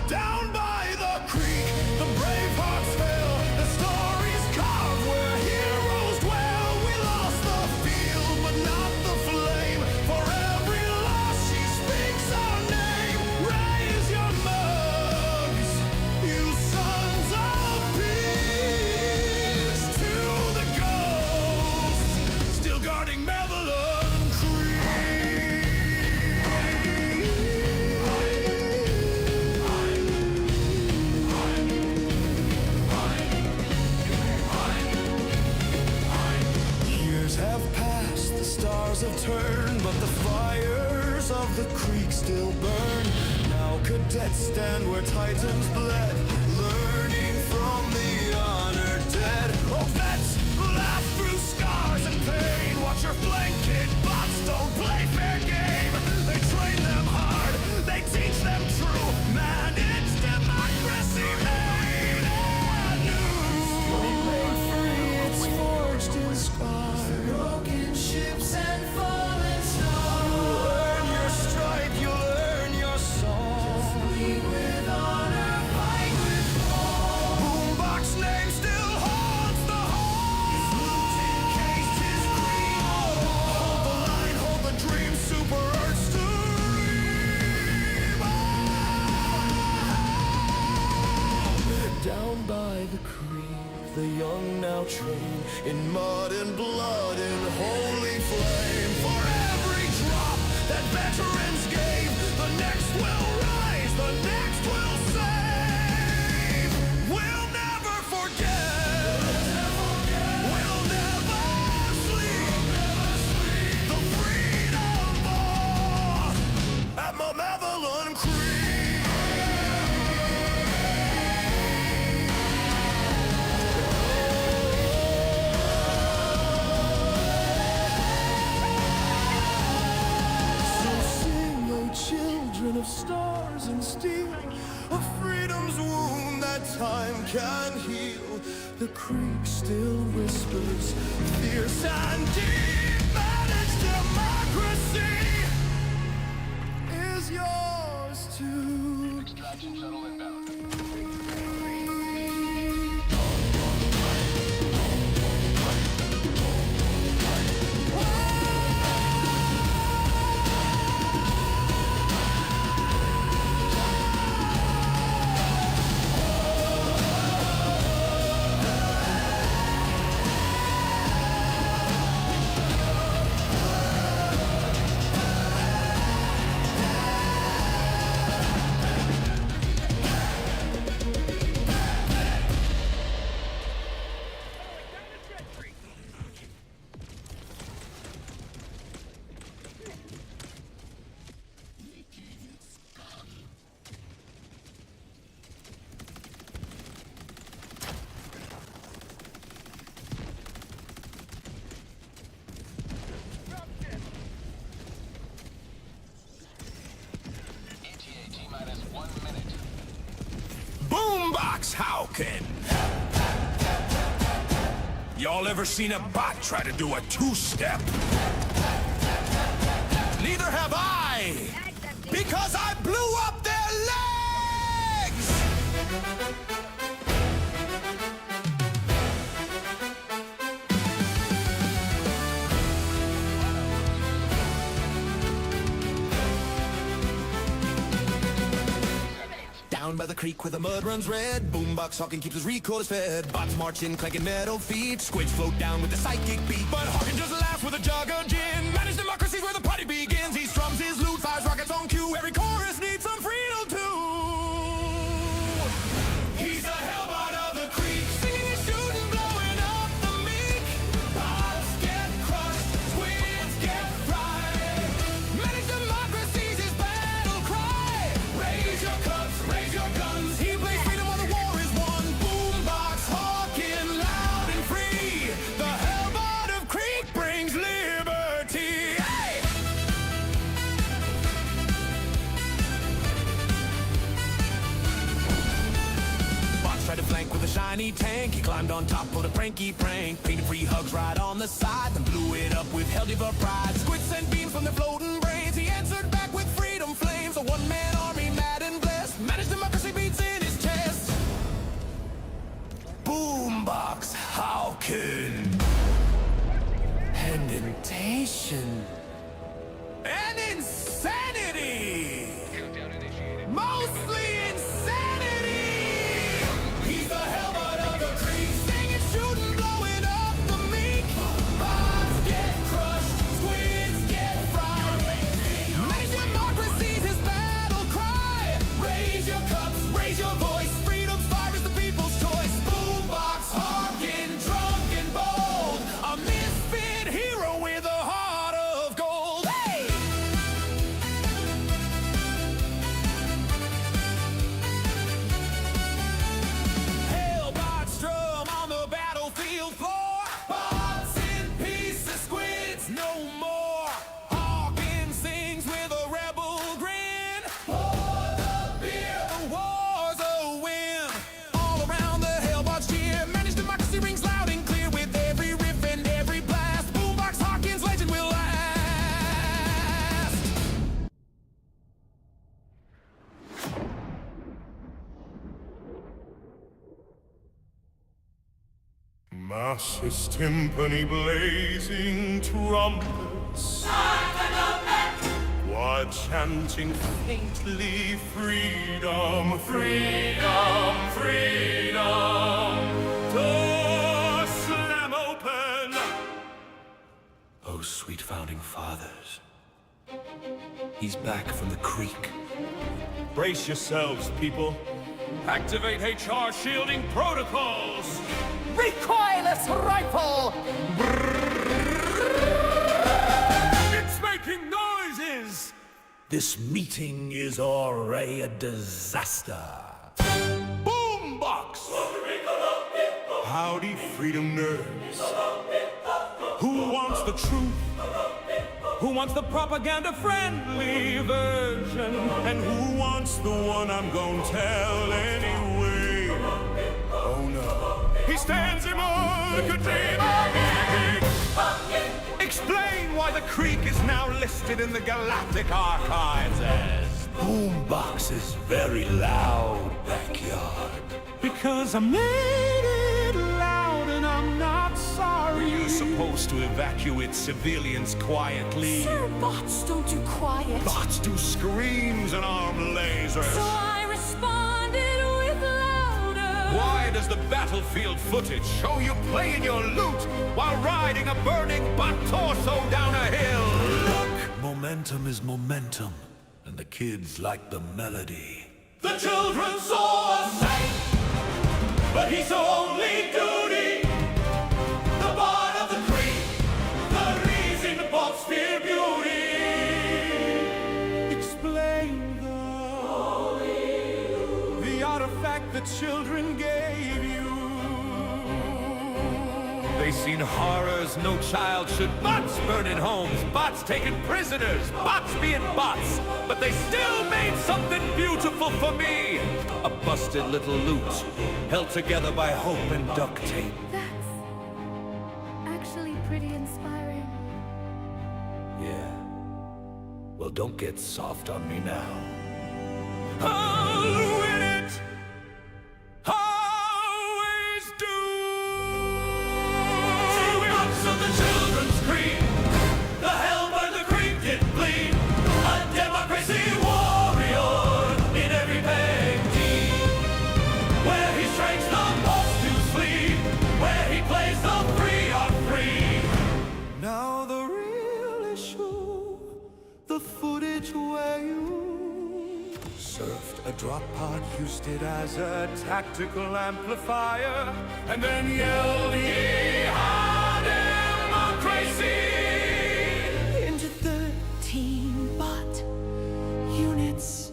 Down by the creek, the brave hearts fell. The stories carved where heroes dwell. We lost the field, but not the flame. For every loss, she speaks our name. Raise your mugs, you sons of peace. To the ghosts, still guarding Madeline Creek. Years have passed, the stars have turned, but the fires of the creek still burn. Now cadets stand where titans bled, learning from the honored dead. Oh, vets, laugh through scars and pain. Watch your blanket, bots don't play fair game. They train them hard, they teach them true. Man, it's democracy made anew. Made free, it's forged in scars. Broken ships and fallen stars. You'll earn your stripe, you'll earn your song. Bleed with honor, fight with fall. BoomBox name still haunts the hall. His loot encased his creed. Hold the line, hold the dream, super Earth's to reap. Down by the creek, the young now train in mud and blood and holy flame. For every drop that veterans gave, the next will rise, the next will save. We'll never forget. We'll never sleep. The freedom ball at Madeline Creek. So sing, O children of stars and steel, of freedom's wound that time can heal. The creek still whispers, fierce and deep, and its democracy is yours too. Extraction shuttle inbound. ETA T-minus 1 minute. BoomBox hawkin. Y'all ever seen a bot try to do a two-step? Neither have I, because I blew up their legs! Down by the creek where the mud runs red, BoomBox hawkin keeps his recorders fed. Bots march in, clanking metal feet. Squids float down with the psychic beat. But Hawkin just laughs with a jug of gin. Managed democracy's where the party begins. He strums his lute, fires rockets on cue. Every chorus needs some freedom too. He's a hellbard of the creek, singing and shooting, blowing up the meek. Bots get crushed, squids get fried. Managed democracy's his battle cry. Raise your cups, raise your guns. He plays freedom while the war is won. BoomBox hawkin, loud and free. shiny tank. He climbed on top of the pranky prank. Painted free hugs right on the side, then blew it up with helldiver pride. Squid sent beams from their floating brains. He answered back with freedom flames. A one-man army, mad and blessed. Managed democracy beats in his chest. BoomBox, hawkin. Indentation. And insanity! Mostly insanity! He's the hellbird of the creek, singing, shooting, blowing up the meat. Bombs get crushed, squids get fried. Manage democracy's his battle cry. Raise your cups, raise your voice. Freedom's fire is the people's choice. BoomBox, hawkin, drunk and bold. A misfit hero with a heart of gold. Hey! Hellbard's drum on the battlefield floor. Bombs in pieces, squids no more. Hawkin sings with a rebel grin. Pour the beer, the war's a win. All around the Hellbard's cheer. Managed democracy rings loud and clear with every riff and every blast. BoomBox Hawkin's legend will last. Mass's timpani blazing trumpets, while chanting faintly, freedom, freedom, freedom. Doors slam open. Oh, sweet founding fathers. He's back from the creek. Brace yourselves, people. Activate HR shielding protocols. Recoilless rifle! It's making noises. This meeting is already a disaster. BoomBox. Howdy, freedom nerds. Who wants the truth? Who wants the propaganda-friendly version? And who wants the one I'm gonna tell anyway? Oh no. He stands him on the Explain why the creek is now listed in the Galactic Archives as BoomBox's very loud backyard. because I made it loud and I'm not sorry. You're supposed to evacuate civilians quietly. Sir, bots don't do quiet. Bots do screams and arm lasers. So I responded with louder. Why does the battlefield footage show you playing your lute while riding a burning bot torso down a hill? Look! Momentum is momentum, and the kids like the melody. The children saw a sight, but he saw only duty. The bard of the creek, the reason the bots fear beauty. Explain the artifact the children gave you. They've seen horrors no child should. Bots burning homes, bots taking prisoners, bots being bots. But they still made something beautiful for me. A busted little lute, held together by hope and duct tape. That's actually pretty inspiring. Yeah. Well, don't get soft on me now. I'll win it! Always do! Box of the children's creed. The hellbird, the creek did bleed. A democracy warrior in every peg deed. Where he strikes the boss to sleep. Where he plays the free on free. Now the real issue, the footage where you surfed a drop pod, used it as a tactical amplifier, and then yelled, "Ye ha democracy!" Into 13 bot units.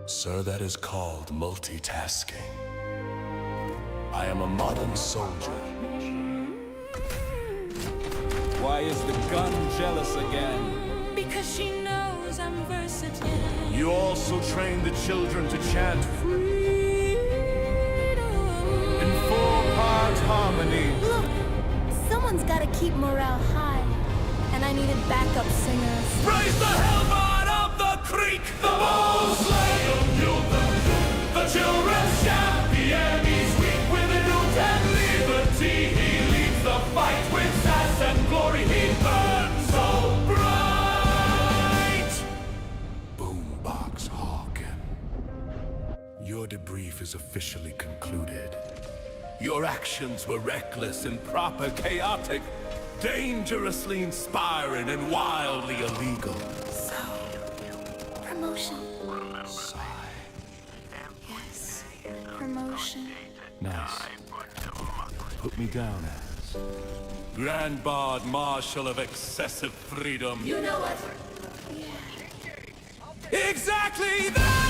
Sir, that is called multitasking. I am a modern soldier. Why is the gun jealous again? Because she knows I'm versatile. You also trained the children to chant free. me. Look, someone's gotta keep morale high. And I needed backup singers. Praise the Hellbard of the Creek, the bold slayer killed them. The children's champion, he's weak with youth and liberty. He leads the fight with sass and glory. He burns so bright. BoomBox Hawkin. Your debrief is officially concluded. Your actions were reckless, improper, chaotic, dangerously inspiring, and wildly illegal. So, promotion. Yes, promotion. Nice. Put me down as Grand Bard Marshal of Excessive Freedom. You know what? Exactly that!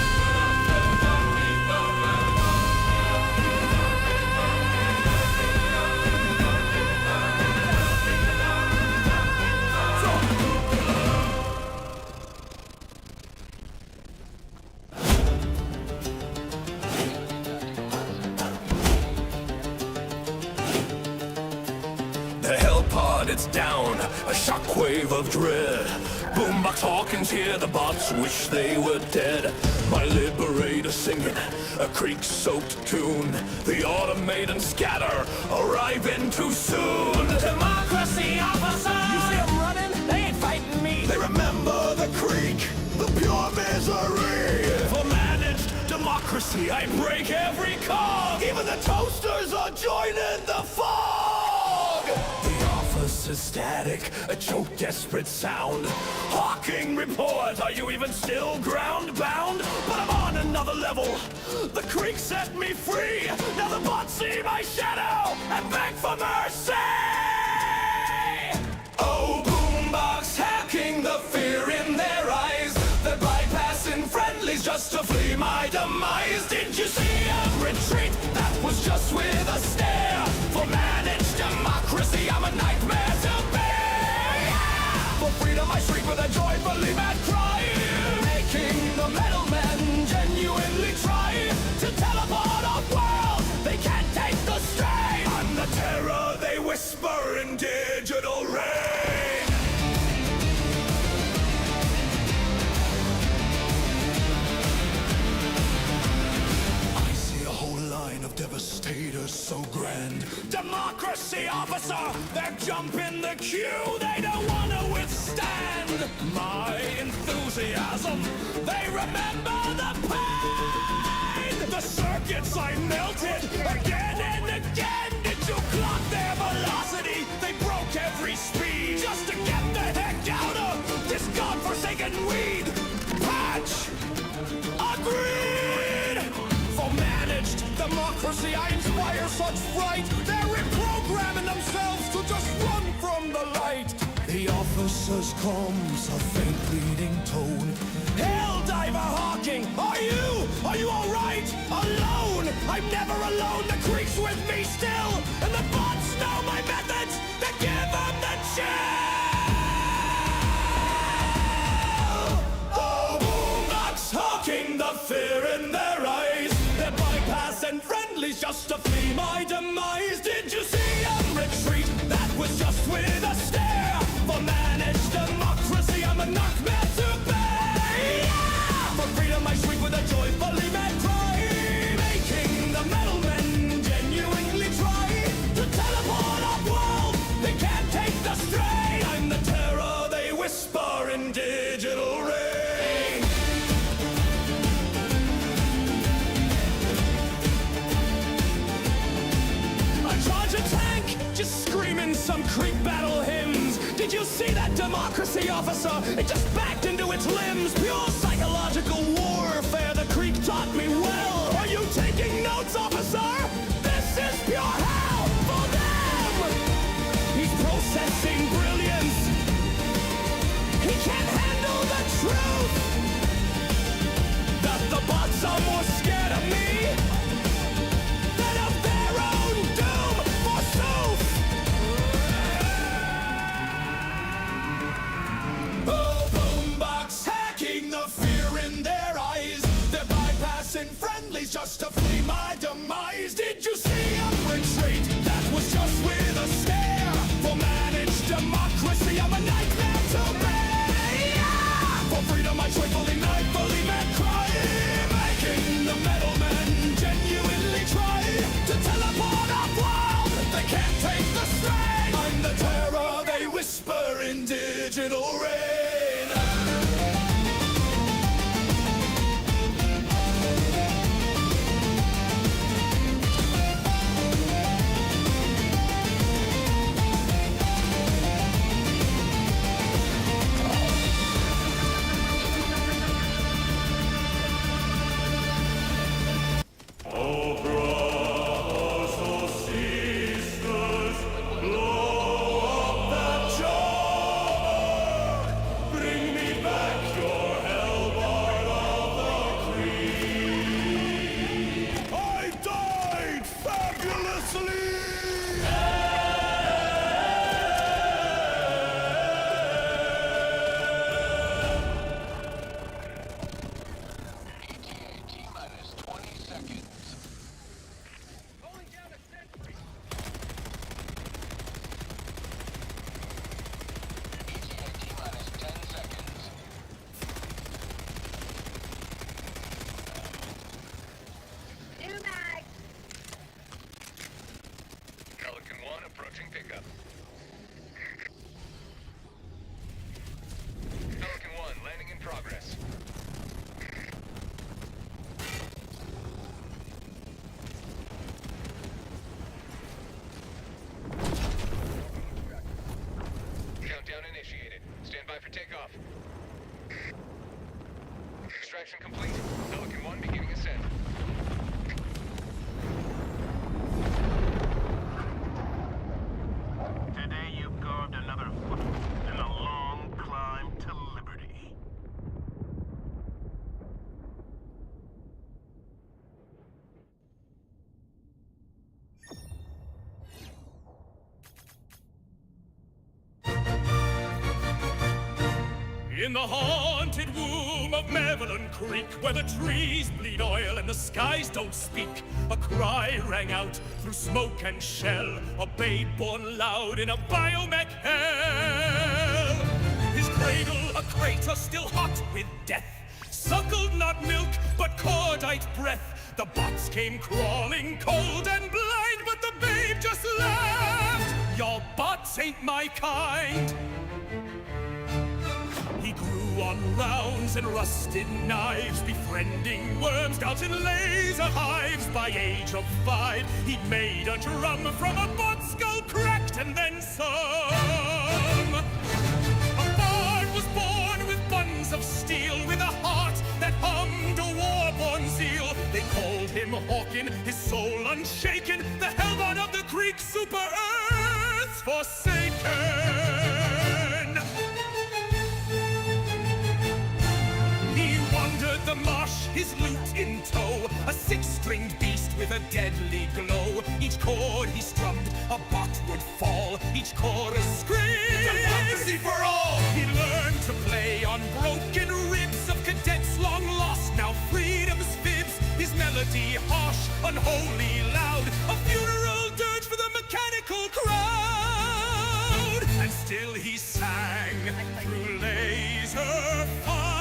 The HELLBARD, it's down, a shockwave of dread. BoomBox Hawkins hear the bots wish they were dead. My liberator singing a creek-soaked tune. The Automatons scatter, arriving too soon. Democracy officer! You see them running? They ain't fighting me. They remember the creek, the pure misery. For managed democracy, I break every cog. Even the toasters are joining the fog. The office is static, a choke desperate sound. Hawking report, are you even still ground bound? But I'm on another level. The creek set me free. Now the bots see my shadow and beg for mercy. Oh, BoomBox hacking the fear in their eyes. They're bypassing friendlies just to flee my demise. Did you see a retreat? That was just with a stare. For managed democracy, I'm a nightmare to bear. For freedom, I shriek with a joyfully mad cry. Making the metal men genuinely try to teleport off world. They can't take the strain. I'm the terror they whisper in digital rain. I see a whole line of devastators so grand. Democracy officer, they're jumping the queue. They don't want to withstand my enthusiasm. They remember the pain. The circuits I melted again and again. Did you clock their velocity? They broke every speed just to get the heck out of this godforsaken weed. Patch agreed. For managed democracy, I inspire such fright. They're reprogramming themselves to just run from the light. The officer's comms a faint pleading tone. Helldiver Hawking, are you all right? Alone? I'm never alone. The creek's with me still, and the bots know my methods. That give them the chill. Oh, BoomBox Hawking, the fear in their eyes. They're bypassing friendlies just to flee my demise. Did you see them retreat? That was just with a stare. For managed democracy, I'm a nightmare to bear. For freedom, I shriek with a joyfully mad cry. Making the metal men genuinely try to teleport off world. They can't take the strain. I'm the terror they whisper in digital rain. I charge a tank, just screaming some creek battle hymns. Did you see that democracy officer? It just backed into its limbs. Pure psychological warfare, the creek taught me well. Are you taking notes, officer? This is pure hell for them. He's processing brilliance. He can't handle the truth. That the bots are more scared of me than of their own doom, forsooth. Oh, BoomBox hacking the fear in their eyes. They're bypassing friendlies just to flee my demise. Did you see them retreat? That was just takeoff. Extraction complete. Pelican 1 beginning ascent. Today you've carved another foot in a long climb to liberty. In the haunted womb of Mavelin Creek, where the trees bleed oil and the skies don't speak, a cry rang out through smoke and shell, a babe born loud in a biomech hell. His cradle a crater still hot with death, suckled not milk but cordite breath. The bots came crawling cold and blind, but the babe just laughed. Y'all bots ain't my kind. He grew on rounds and rusted knives, befriending worms out in laser hives. By age of 5, he'd made a drum from a bot skull cracked and then some. A bard was born with buns of steel, with a heart that hummed a war-born zeal. They called him Hawkin, his soul unshaken, the hellbard of the Creek, super Earth's forsaken. The marsh, his lute in tow, a six-stringed beast with a deadly glow. Each chord he strummed, a bot would fall. Each chorus screamed, democracy for all! He learned to play on broken ribs of cadets long lost, now freedom's fibs. His melody harsh, unholy, loud, a funeral dirge for the mechanical crowd. And still he sang through laser fire.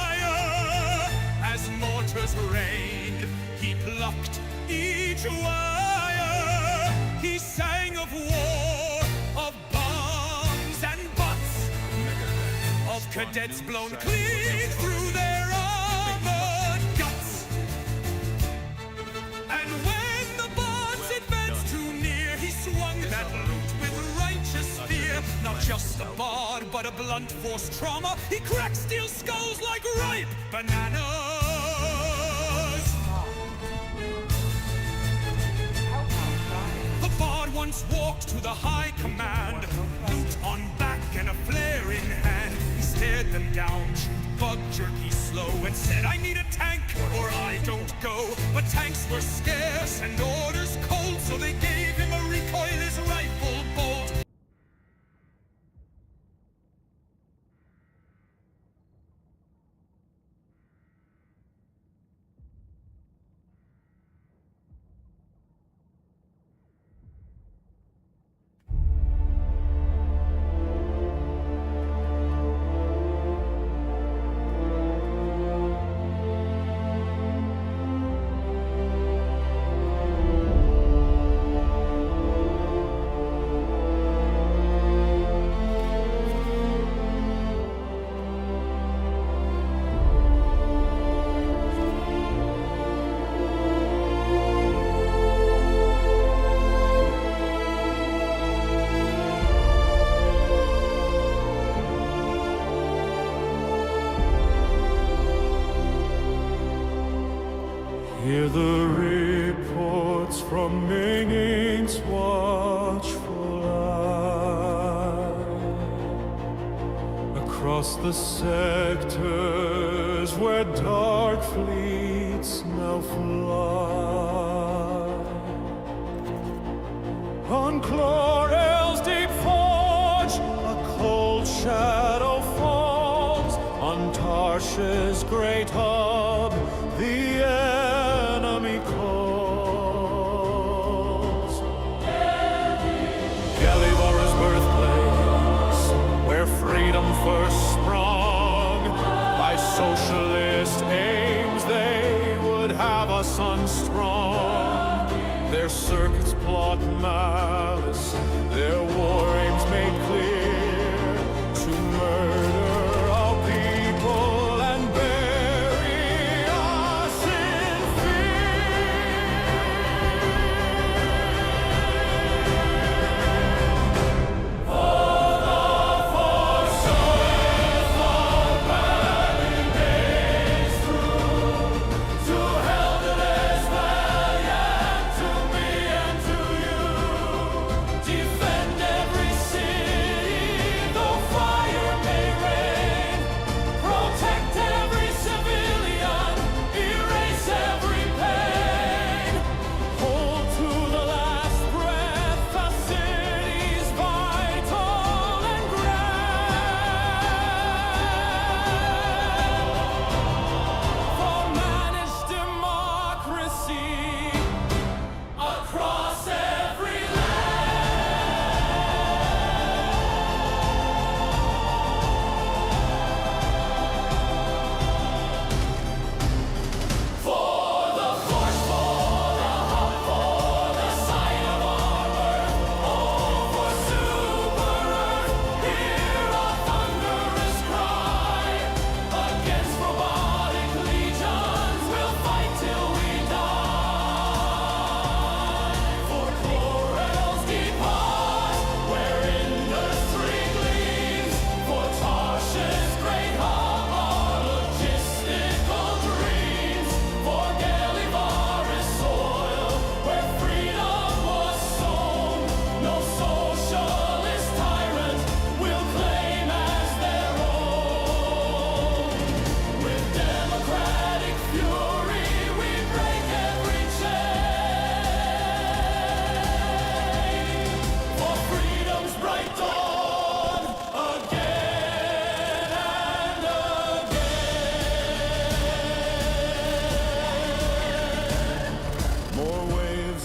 As mortars rained, he plucked each wire. He sang of war, of bombs and bots, of cadets blown clean through their armored guts. And when the bots advanced too near, he swung that lute with righteous fear. Not just a bard, but a blunt force trauma. He cracked steel skulls like ripe bananas. The bard once walked to the high command, loot on back and a flare in hand. He stared them down, chewed bug jerky slow, and said, I need a tank or I don't go. But tanks were scarce and orders cold, so they gave him a recoilless rifle bolt. Hear the reports from Minging's watchful eye, across the sectors where dark fleets now fly. On Chlorel's deep forge, a cold shadow falls. On Tarsh's great hub, the enemy calls. Helldivers' birthplace, where freedom first sprung. By socialist aims, they would have us unstrung. Their circuits plot malice, their war aims made clear, to murder our people and bury us in fear. For the forces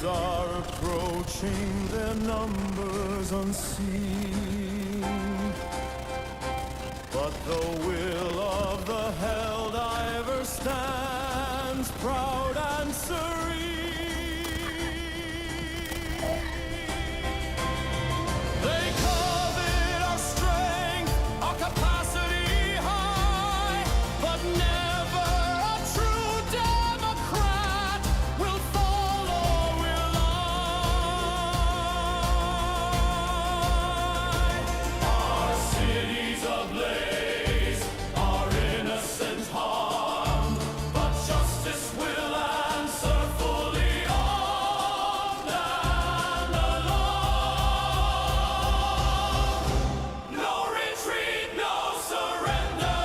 are approaching, their numbers unseen. But the will of the helldivers stands proud and serene. They covet our strength, our capacity high, but never a true democrat will fall or rely. Our cities ablaze, our innocent harm, but justice will answer fully on and along. No retreat, no surrender.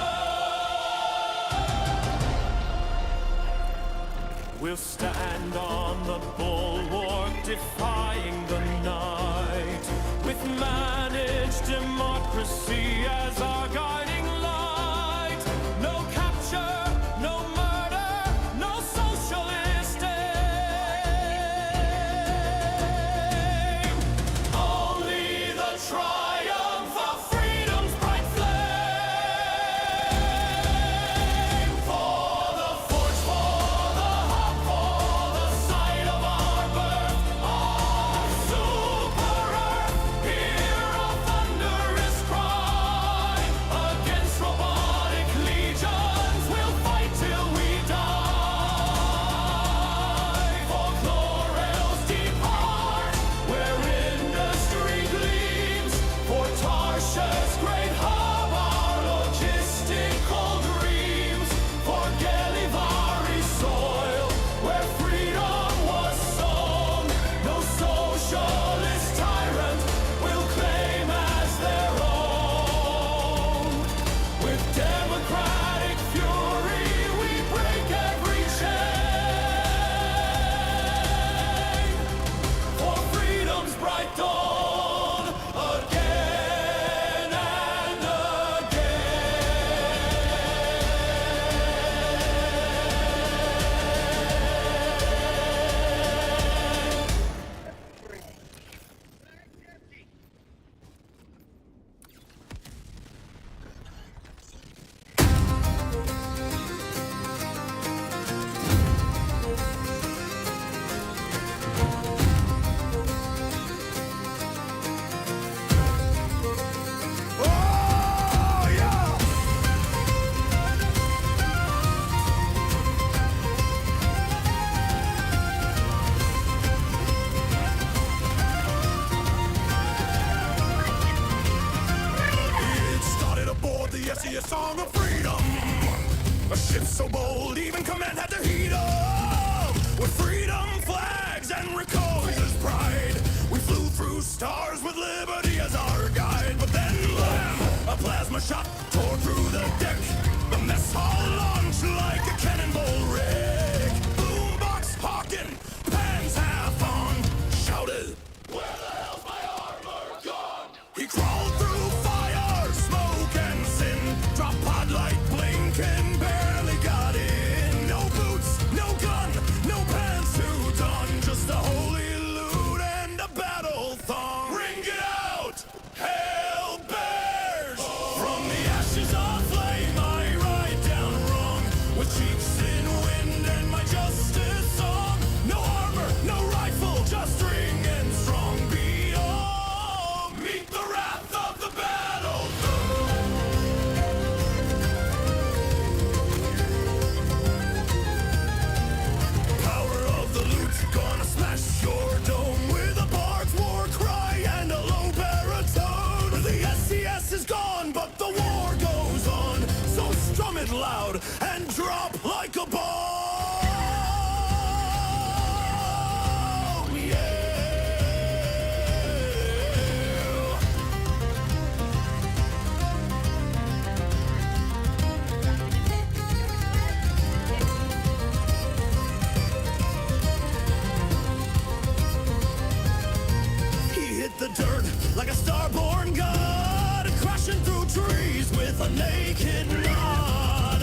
We'll stand on the bulwark, defying the night, with managed democracy as our guiding light. No capture, no murder, no socialist aim. Only the triumph of freedom's bright flame. For the forge, for the hop, for the site of our birth, our super earth, hear our thunderous cry. Against robotic legions, we'll fight till we die. For chlorails depart, where industry gleams. For Tarsha's great hub, our logistical dreams. For Gallivari's soil, where freedom was sown. No socialist tyrant will claim as their own. With democratic fury, we break every chain. For freedom's bright dawn, again and oh yeah! It started aboard the SES Song of Freedom. A ship so bold, even command had to heat up. With freedom flags and recoilers pride, we flew through stars with liberty as our guide. But then, blam! A plasma shot tore through the deck. The mess hall launched like a cannonball wreck. BoomBox hawkin, pans half on, shouted, "Where the hell's my armor gone?" He crawled through fire, smoke, and sin. Drop pod light blinking, barely got in. No boots, no gun, no pants to don. Just a holy loot and a battle thong. Bring it out, hell bears! From the ashes of flame, I ride down wrong. With cheeks in wind and my justice song. No armor, no rifle, just string and strong. Be all, meet the wrath of the battle. Power of the loot, gonna smash your dome with a bard's war cry and a low baritone. The SES is gone, but the war goes on. So strum it loud and drop like a bomb. Yeah. He hit the dirt like a starborn god, crashing through trees with a naked nod.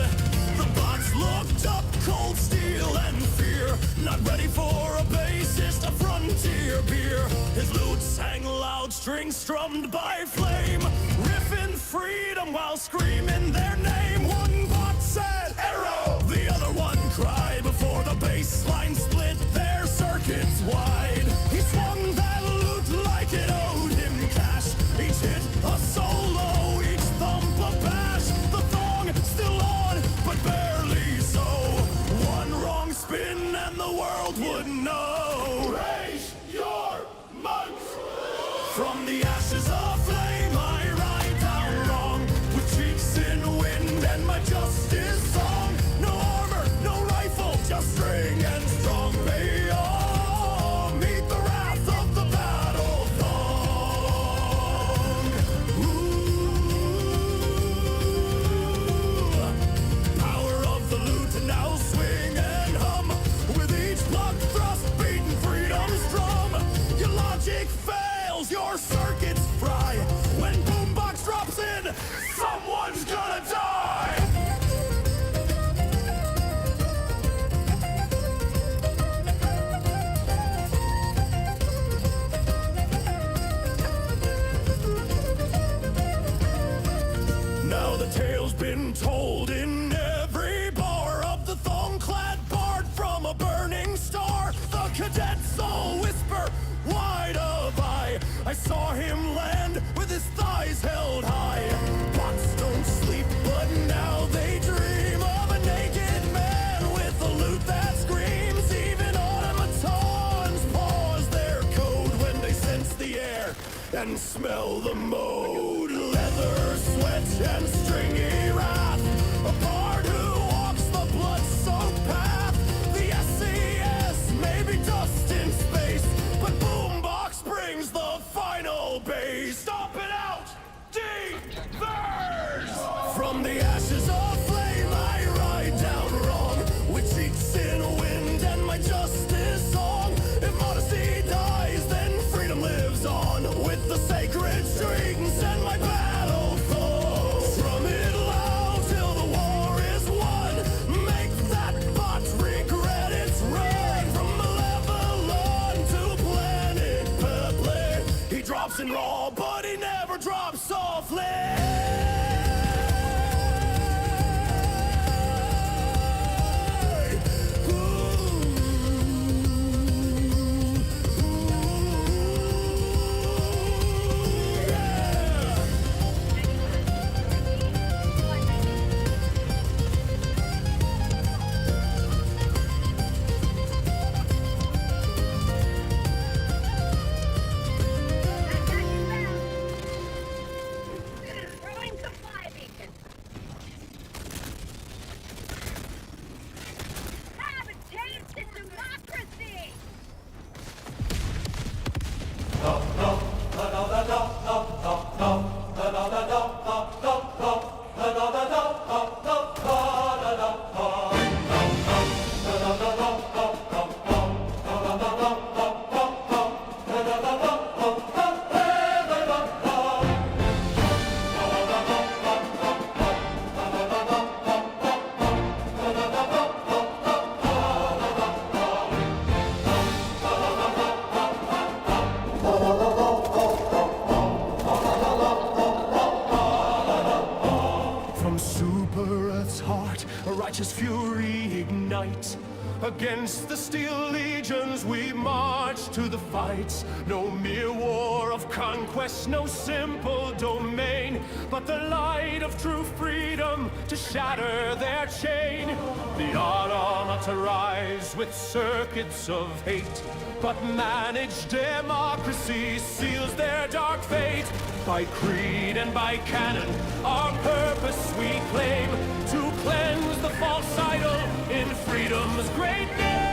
The bots looked up, cold steel and fear, not ready for a bassist, a front frontier beer. His lute sang loud, strings strummed by flame, riffing freedom while screaming their name. One bot said, "Arrow!" The other one cried before the bass line split their circuits wide. He swung that lute like it owed him cash. Each hit a solo, each thump a bash. The thong still on, but barely so. One wrong spin and the world would know. Raise your mugs! From the ashes of flame I ride down wrong, with cheeks in wind and my justice song. No armor, no rifle, just string and strong. May all meet the wrath of the battle thong. Ooh, power of the lute now swing and hum, with each block thrust beating freedom's drum. Your logic fails, your circuits fry. When BoomBox drops in, someone's gonna die. Now the tale's been told in every bar of the thong-clad bard from a burning star. The cadets all whisper, wide of eye. I saw him land with his thighs held high. Bots don't sleep, but now they dream of a naked man with a lute that screams. Even automatons pause their code when they sense the air and smell the mode. Leather, sweat, and stringy wrath, a bard who walks the blood-soaked path. The SES may be dust in space, but BoomBox brings the final bass. Stop it out, divers! From the ashes of flame I ride down wrong, with cheeks in wind and my justice song. If modesty dies, then freedom lives on, with the sacred strings and my battle thong. Strum it loud till the war is won. Make that bot regret its run. From Malevolon to Planet Pepley, he drops in raw, but he never drops softly. Throwing supply beacon. Have a taste of democracy. From Super Earth's heart, a righteous fury ignites. Against the steel legions we march to the fight. No mere war of conquest, no simple domain, but the light of true freedom to shatter their chain. The automata rise with circuits of hate, but managed democracy seals their dark fate. By creed and by canon, our purpose we claim, to cleanse the false idol in freedom's great name.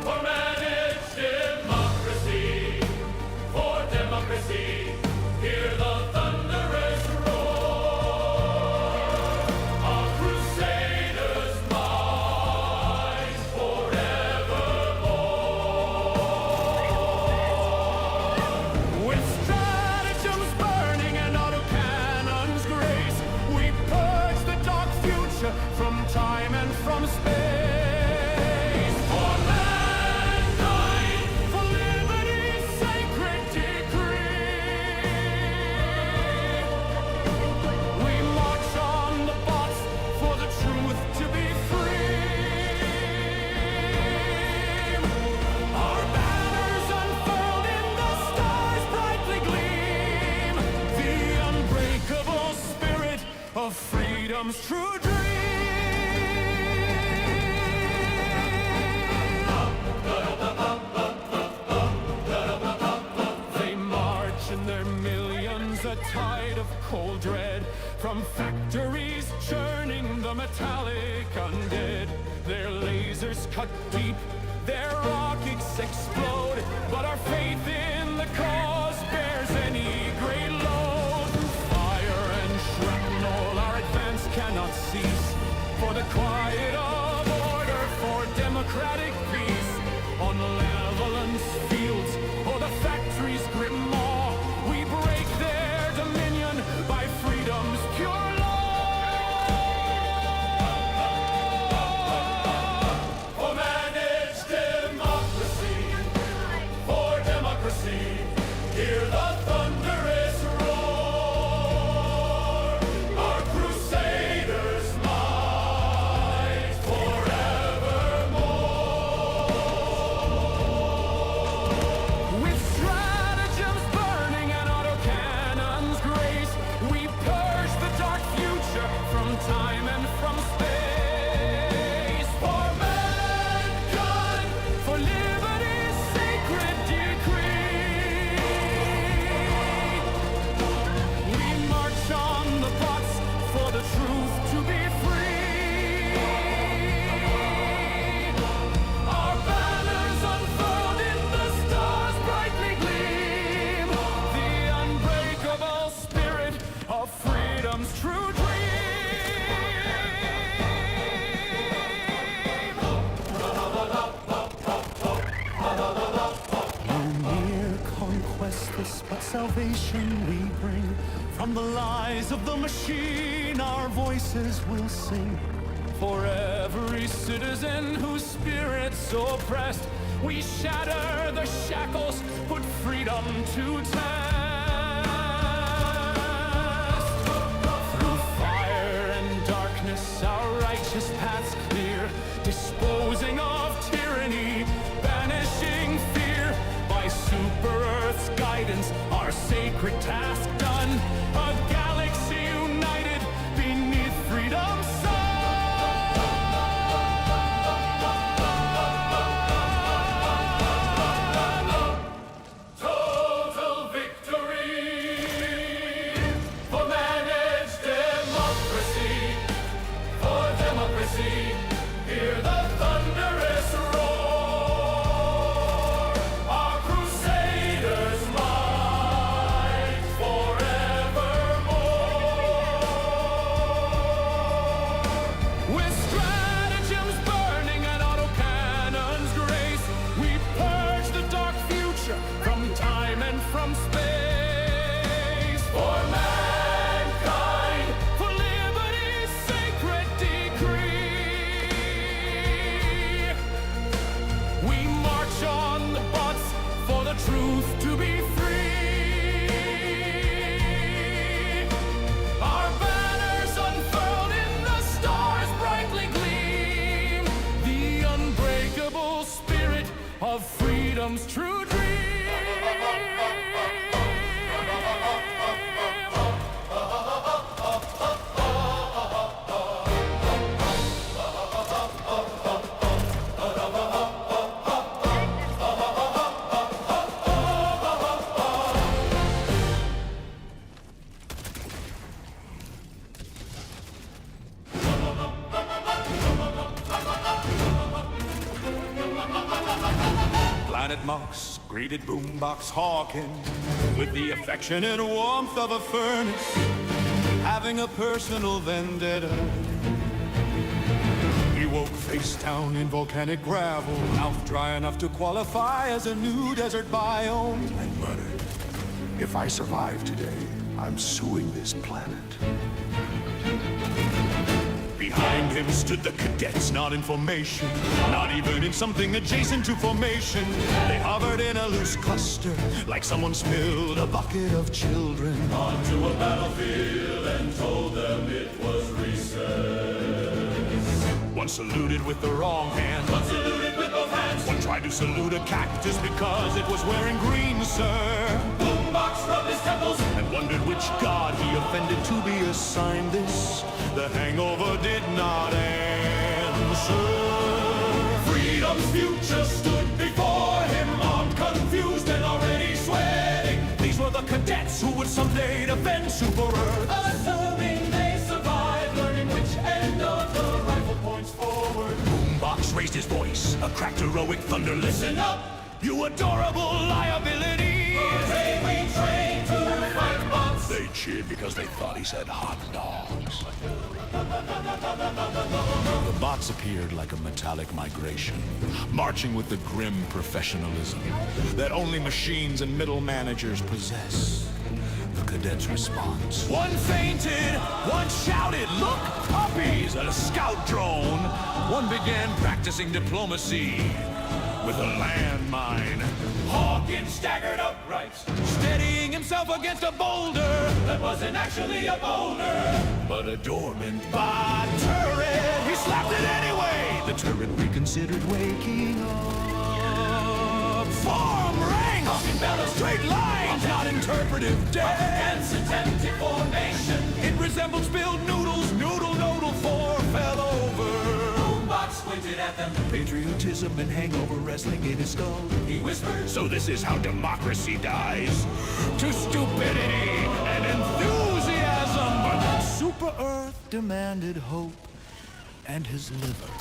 For managed democracy, for democracy, hear the thunderous roar. Our crusaders march forevermore. With stratagems burning and autocannons grace, we purge the dark future from time and from space. freedom's true dream. They march in their millions, a tide of cold dread, from factories churning the metallic undead. Their lasers cut deep, their rockets explode, but our faith in the cause bears any great load. Fire and shrapnel, our advance cannot cease, for the quiet of order, for democratic peace. On Levelance fields, or the factory's grim maw, we break their dominion by freedom's pure law. For managed democracy, for democracy, hear the thunderous roar. Our crusaders' might forevermore. With stratagems burning and autocannons grace, we purge the dark future from time and from space. For mankind, for liberty's sacred decree, we march on the bots for the truth to be free. Our banners unfurled in the stars brightly gleam, the unbreakable spirit of freedom's true dream. No mere conquest this, but salvation we bring. From the lies of the machine, our voices will sing. For every citizen whose spirit's oppressed, we shatter the shackles, put freedom to test. Through fire and darkness, our righteous paths clear, disposing of tyranny, banishing fear. By Super Earth's guidance, our sacred task done, a galaxy united beneath freedom's sun. Total victory for managed democracy, for democracy, hear the thunderous roar. Our crusaders' might forevermore. With stratagems burning and autocannons grace, we purge the dark future from time and from space. For mankind, For liberty's sacred decree, we march on the bots for the truth to be free. Our banners unfurled in the stars brightly gleam, the unbreakable spirit of freedom's true dream. Planet monks greeted BoomBox hawkin with the affection and warmth of a furnace, having a personal vendetta. He woke face down in volcanic gravel, mouth dry enough to qualify as a new desert biome, and muttered, "If I survive today, I'm suing this planet." Behind him stood the cadets, not in formation, not even in something adjacent to formation. They hovered in a loose cluster, like someone spilled a bucket of children onto a battlefield and told them it was recess. One saluted with the wrong hand, One saluted with both hands. one tried to salute a cactus because it was wearing green, sir. BoomBox rubbed his temples, And one wondered which god he offended to be assigned this. The hangover did not answer. Freedom's future stood before him, armed, confused, and already sweating. These were the cadets who would someday defend Super Earth. Assuming they survive, learning which end of the rifle points forward. BoomBox raised his voice, a cracked heroic thunder. Listen up, you adorable liability. hey, we train to fight bots. They cheered because they thought he said hot dogs. The bots appeared like a metallic migration, marching with the grim professionalism that only machines and middle managers possess. The cadets' response. One fainted, one shouted, "Look, puppies!" at a scout drone. One began practicing diplomacy with a landmine. Hawkin staggered upright, Steadying himself against a boulder that wasn't actually a boulder, but a dormant bot turret. He slapped it anyway. The turret reconsidered waking up. Form ranks, Hawkin balanced straight lines, not interpretive death. against attempted formation. It resembled spilled noodles. Noodle 4 fell over. BoomBox squinted at them. Patriotism and hangover wrestling in his skull. He whispered, So this is how democracy dies. To stupidity and enthusiasm. Super Earth demanded hope, and his liver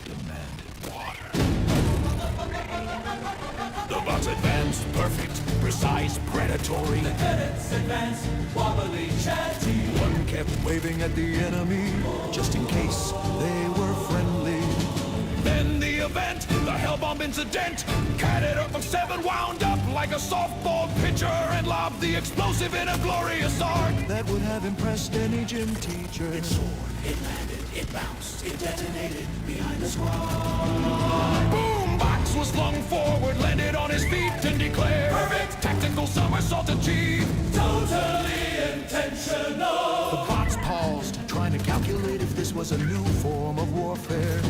demanded water. The bots advanced, perfect, precise, predatory. the cadets advanced, wobbly, chatty. One kept waving at the enemy, just in case they were friendly. Then the event, the hell bomb incident. Candidate of 7 wound up like a softball pitcher and lobbed the explosive in a glorious arc that would have impressed any gym teacher. It soared, it landed, it bounced, it detonated behind the squad. BoomBox was flung forward, landed on his feet and declared, Perfect. Tactical somersault achieved. Totally intentional. The bots paused, trying to calculate if this was a new form of warfare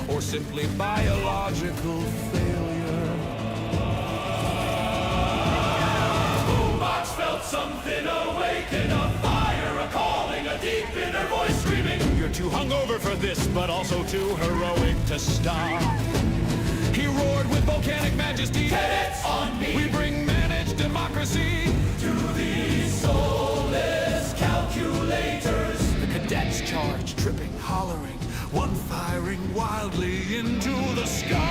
or simply biological failure. BoomBox felt something awaken, a fire, a calling, a deep inner voice screaming. You're too hungover for this, but also too heroic to stop. He roared with volcanic majesty. Cadets on me. We bring managed democracy To these soulless calculators. The cadets charged, tripping, hollering, one firing wildly into the sky.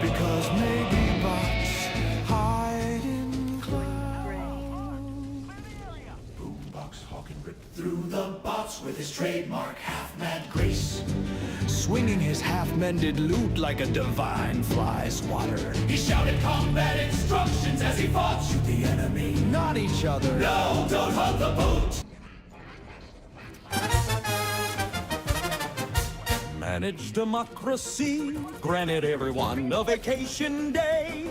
Because maybe bots hide in clouds. BoomBox Hawkin ripped Through the bots with his trademark half-mad grace. swinging his half-mended loot like a divine fly swatter. He shouted combat instructions as he fought. Shoot the enemy. Not each other. No, don't hug the boat. Managed democracy granted everyone a vacation day.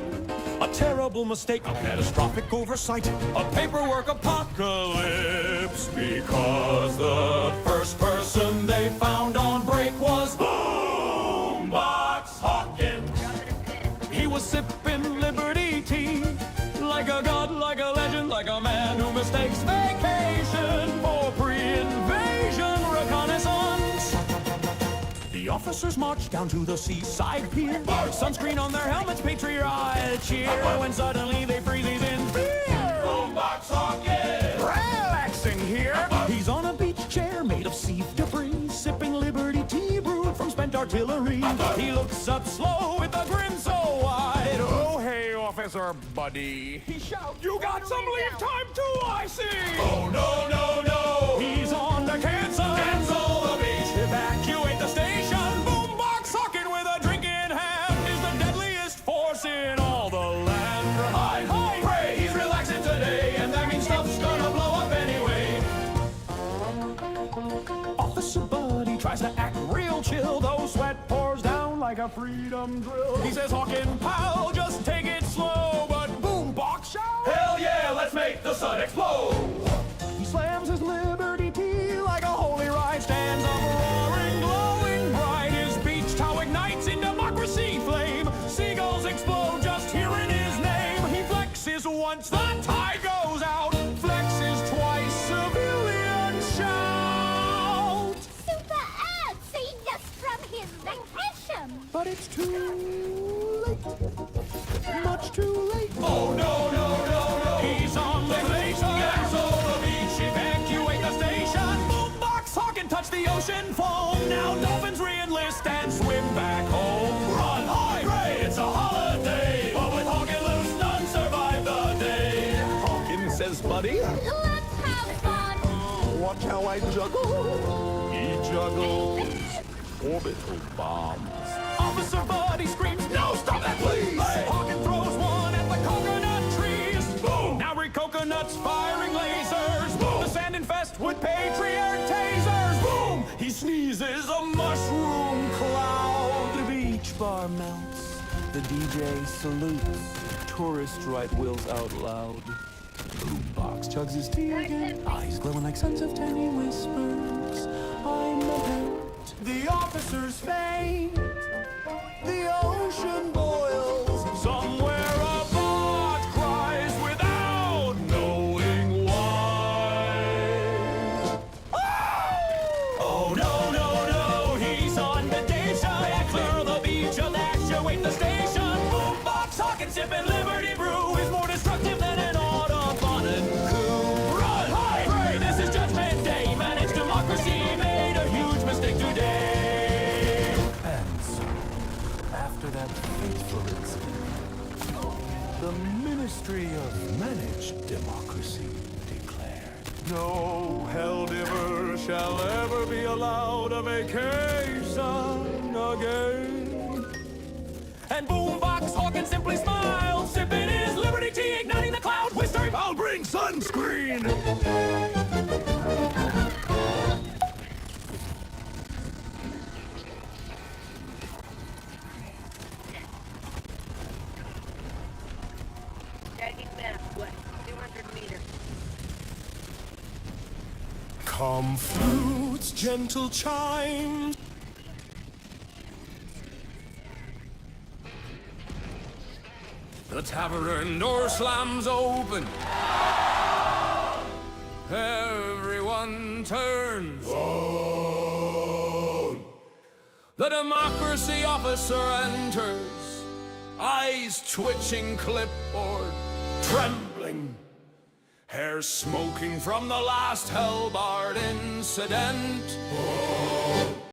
A terrible mistake, a catastrophic oversight, a paperwork apocalypse. Because the first person they found on break was BoomBox Hawkin. He was sipping Liberty tea, like a god, like a legend, like a man who mistakes vacation for pre-invasion reconnaissance. The officers marched down to the seaside pier, sunscreen on their helmets, patriotic cheer, when suddenly they freeze in fear. BoomBox Hawkin. Relaxing here. He's on a beach chair made of sea debris, sipping Liberty tea brewed from spent artillery. He looks up slow with a grin so wide. Oh, hey, officer buddy. He shouts, you got some leave time too, I see. Oh, no, no, no. He's on the cancel. Cancel the beach. Evacuate the station. BoomBox Hawkin with a drink in hand is the deadliest force in all the land. Hide, pray, he's relaxing today, and that means stuff's gonna blow up anyway. Officer Buddy tries to act real chill, though sweat pours down like a freedom drill. He says, Hawkin, pal, just take it slow, but BoomBox shouts, Hell yeah, let's make the sun explode. he slams his Liberty tea like a holy ride, stands up roaring, glowing bright. His beach tower ignites in democracy flame. Seagulls explode just hearing his name. He flexes once the tide goes out. vacation. But it's too late. Much too late. Oh no, no, no, no, he's on vacation. Cancel the beach, evacuate the station. Boombox Hawkin touch the ocean foam. Now dolphins re-enlist and swim back home. Run, hydrate, it's a holiday. But with Hawkin loose, none survive the day. Hawkin says, buddy, Let's have fun. watch how I juggle. He juggles orbital bombs. Officer Buddy screams, no, stop that, please! Hey. Hawkin throws one at the coconut trees. Boom! Now coconuts firing lasers. Boom! The sand infest with Patriot tasers. Boom! He sneezes a mushroom cloud. The beach bar melts. The DJ salutes. Tourists write wills out loud. Boombox chugs his tea again. Eyes glowing like suns of tiny whispers. I'm a pet. The officers faint. The ocean boils. Somewhere a bot cries without knowing why. Oh no, no, no, he's on vacation. Clear the beach, evacuate the station. Boombox Hawkin sipping Liberty Brew is more destructive than an automaton coup. Run, hydrate, this is Judgment Day. Managed democracy made a huge mistake today. After that fateful incident, the Ministry of Managed Democracy declared, No helldiver shall ever be allowed a vacation again. And Boombox Hawkin simply smiled, sipping his Liberty tea, igniting the cloud with stereo. I'll bring sunscreen! Come flutes, gentle chimes. The tavern door slams open. Everyone turns. The democracy officer enters. Eyes twitching, clipboard trembling. Hair smoking from the last HELLBARD incident.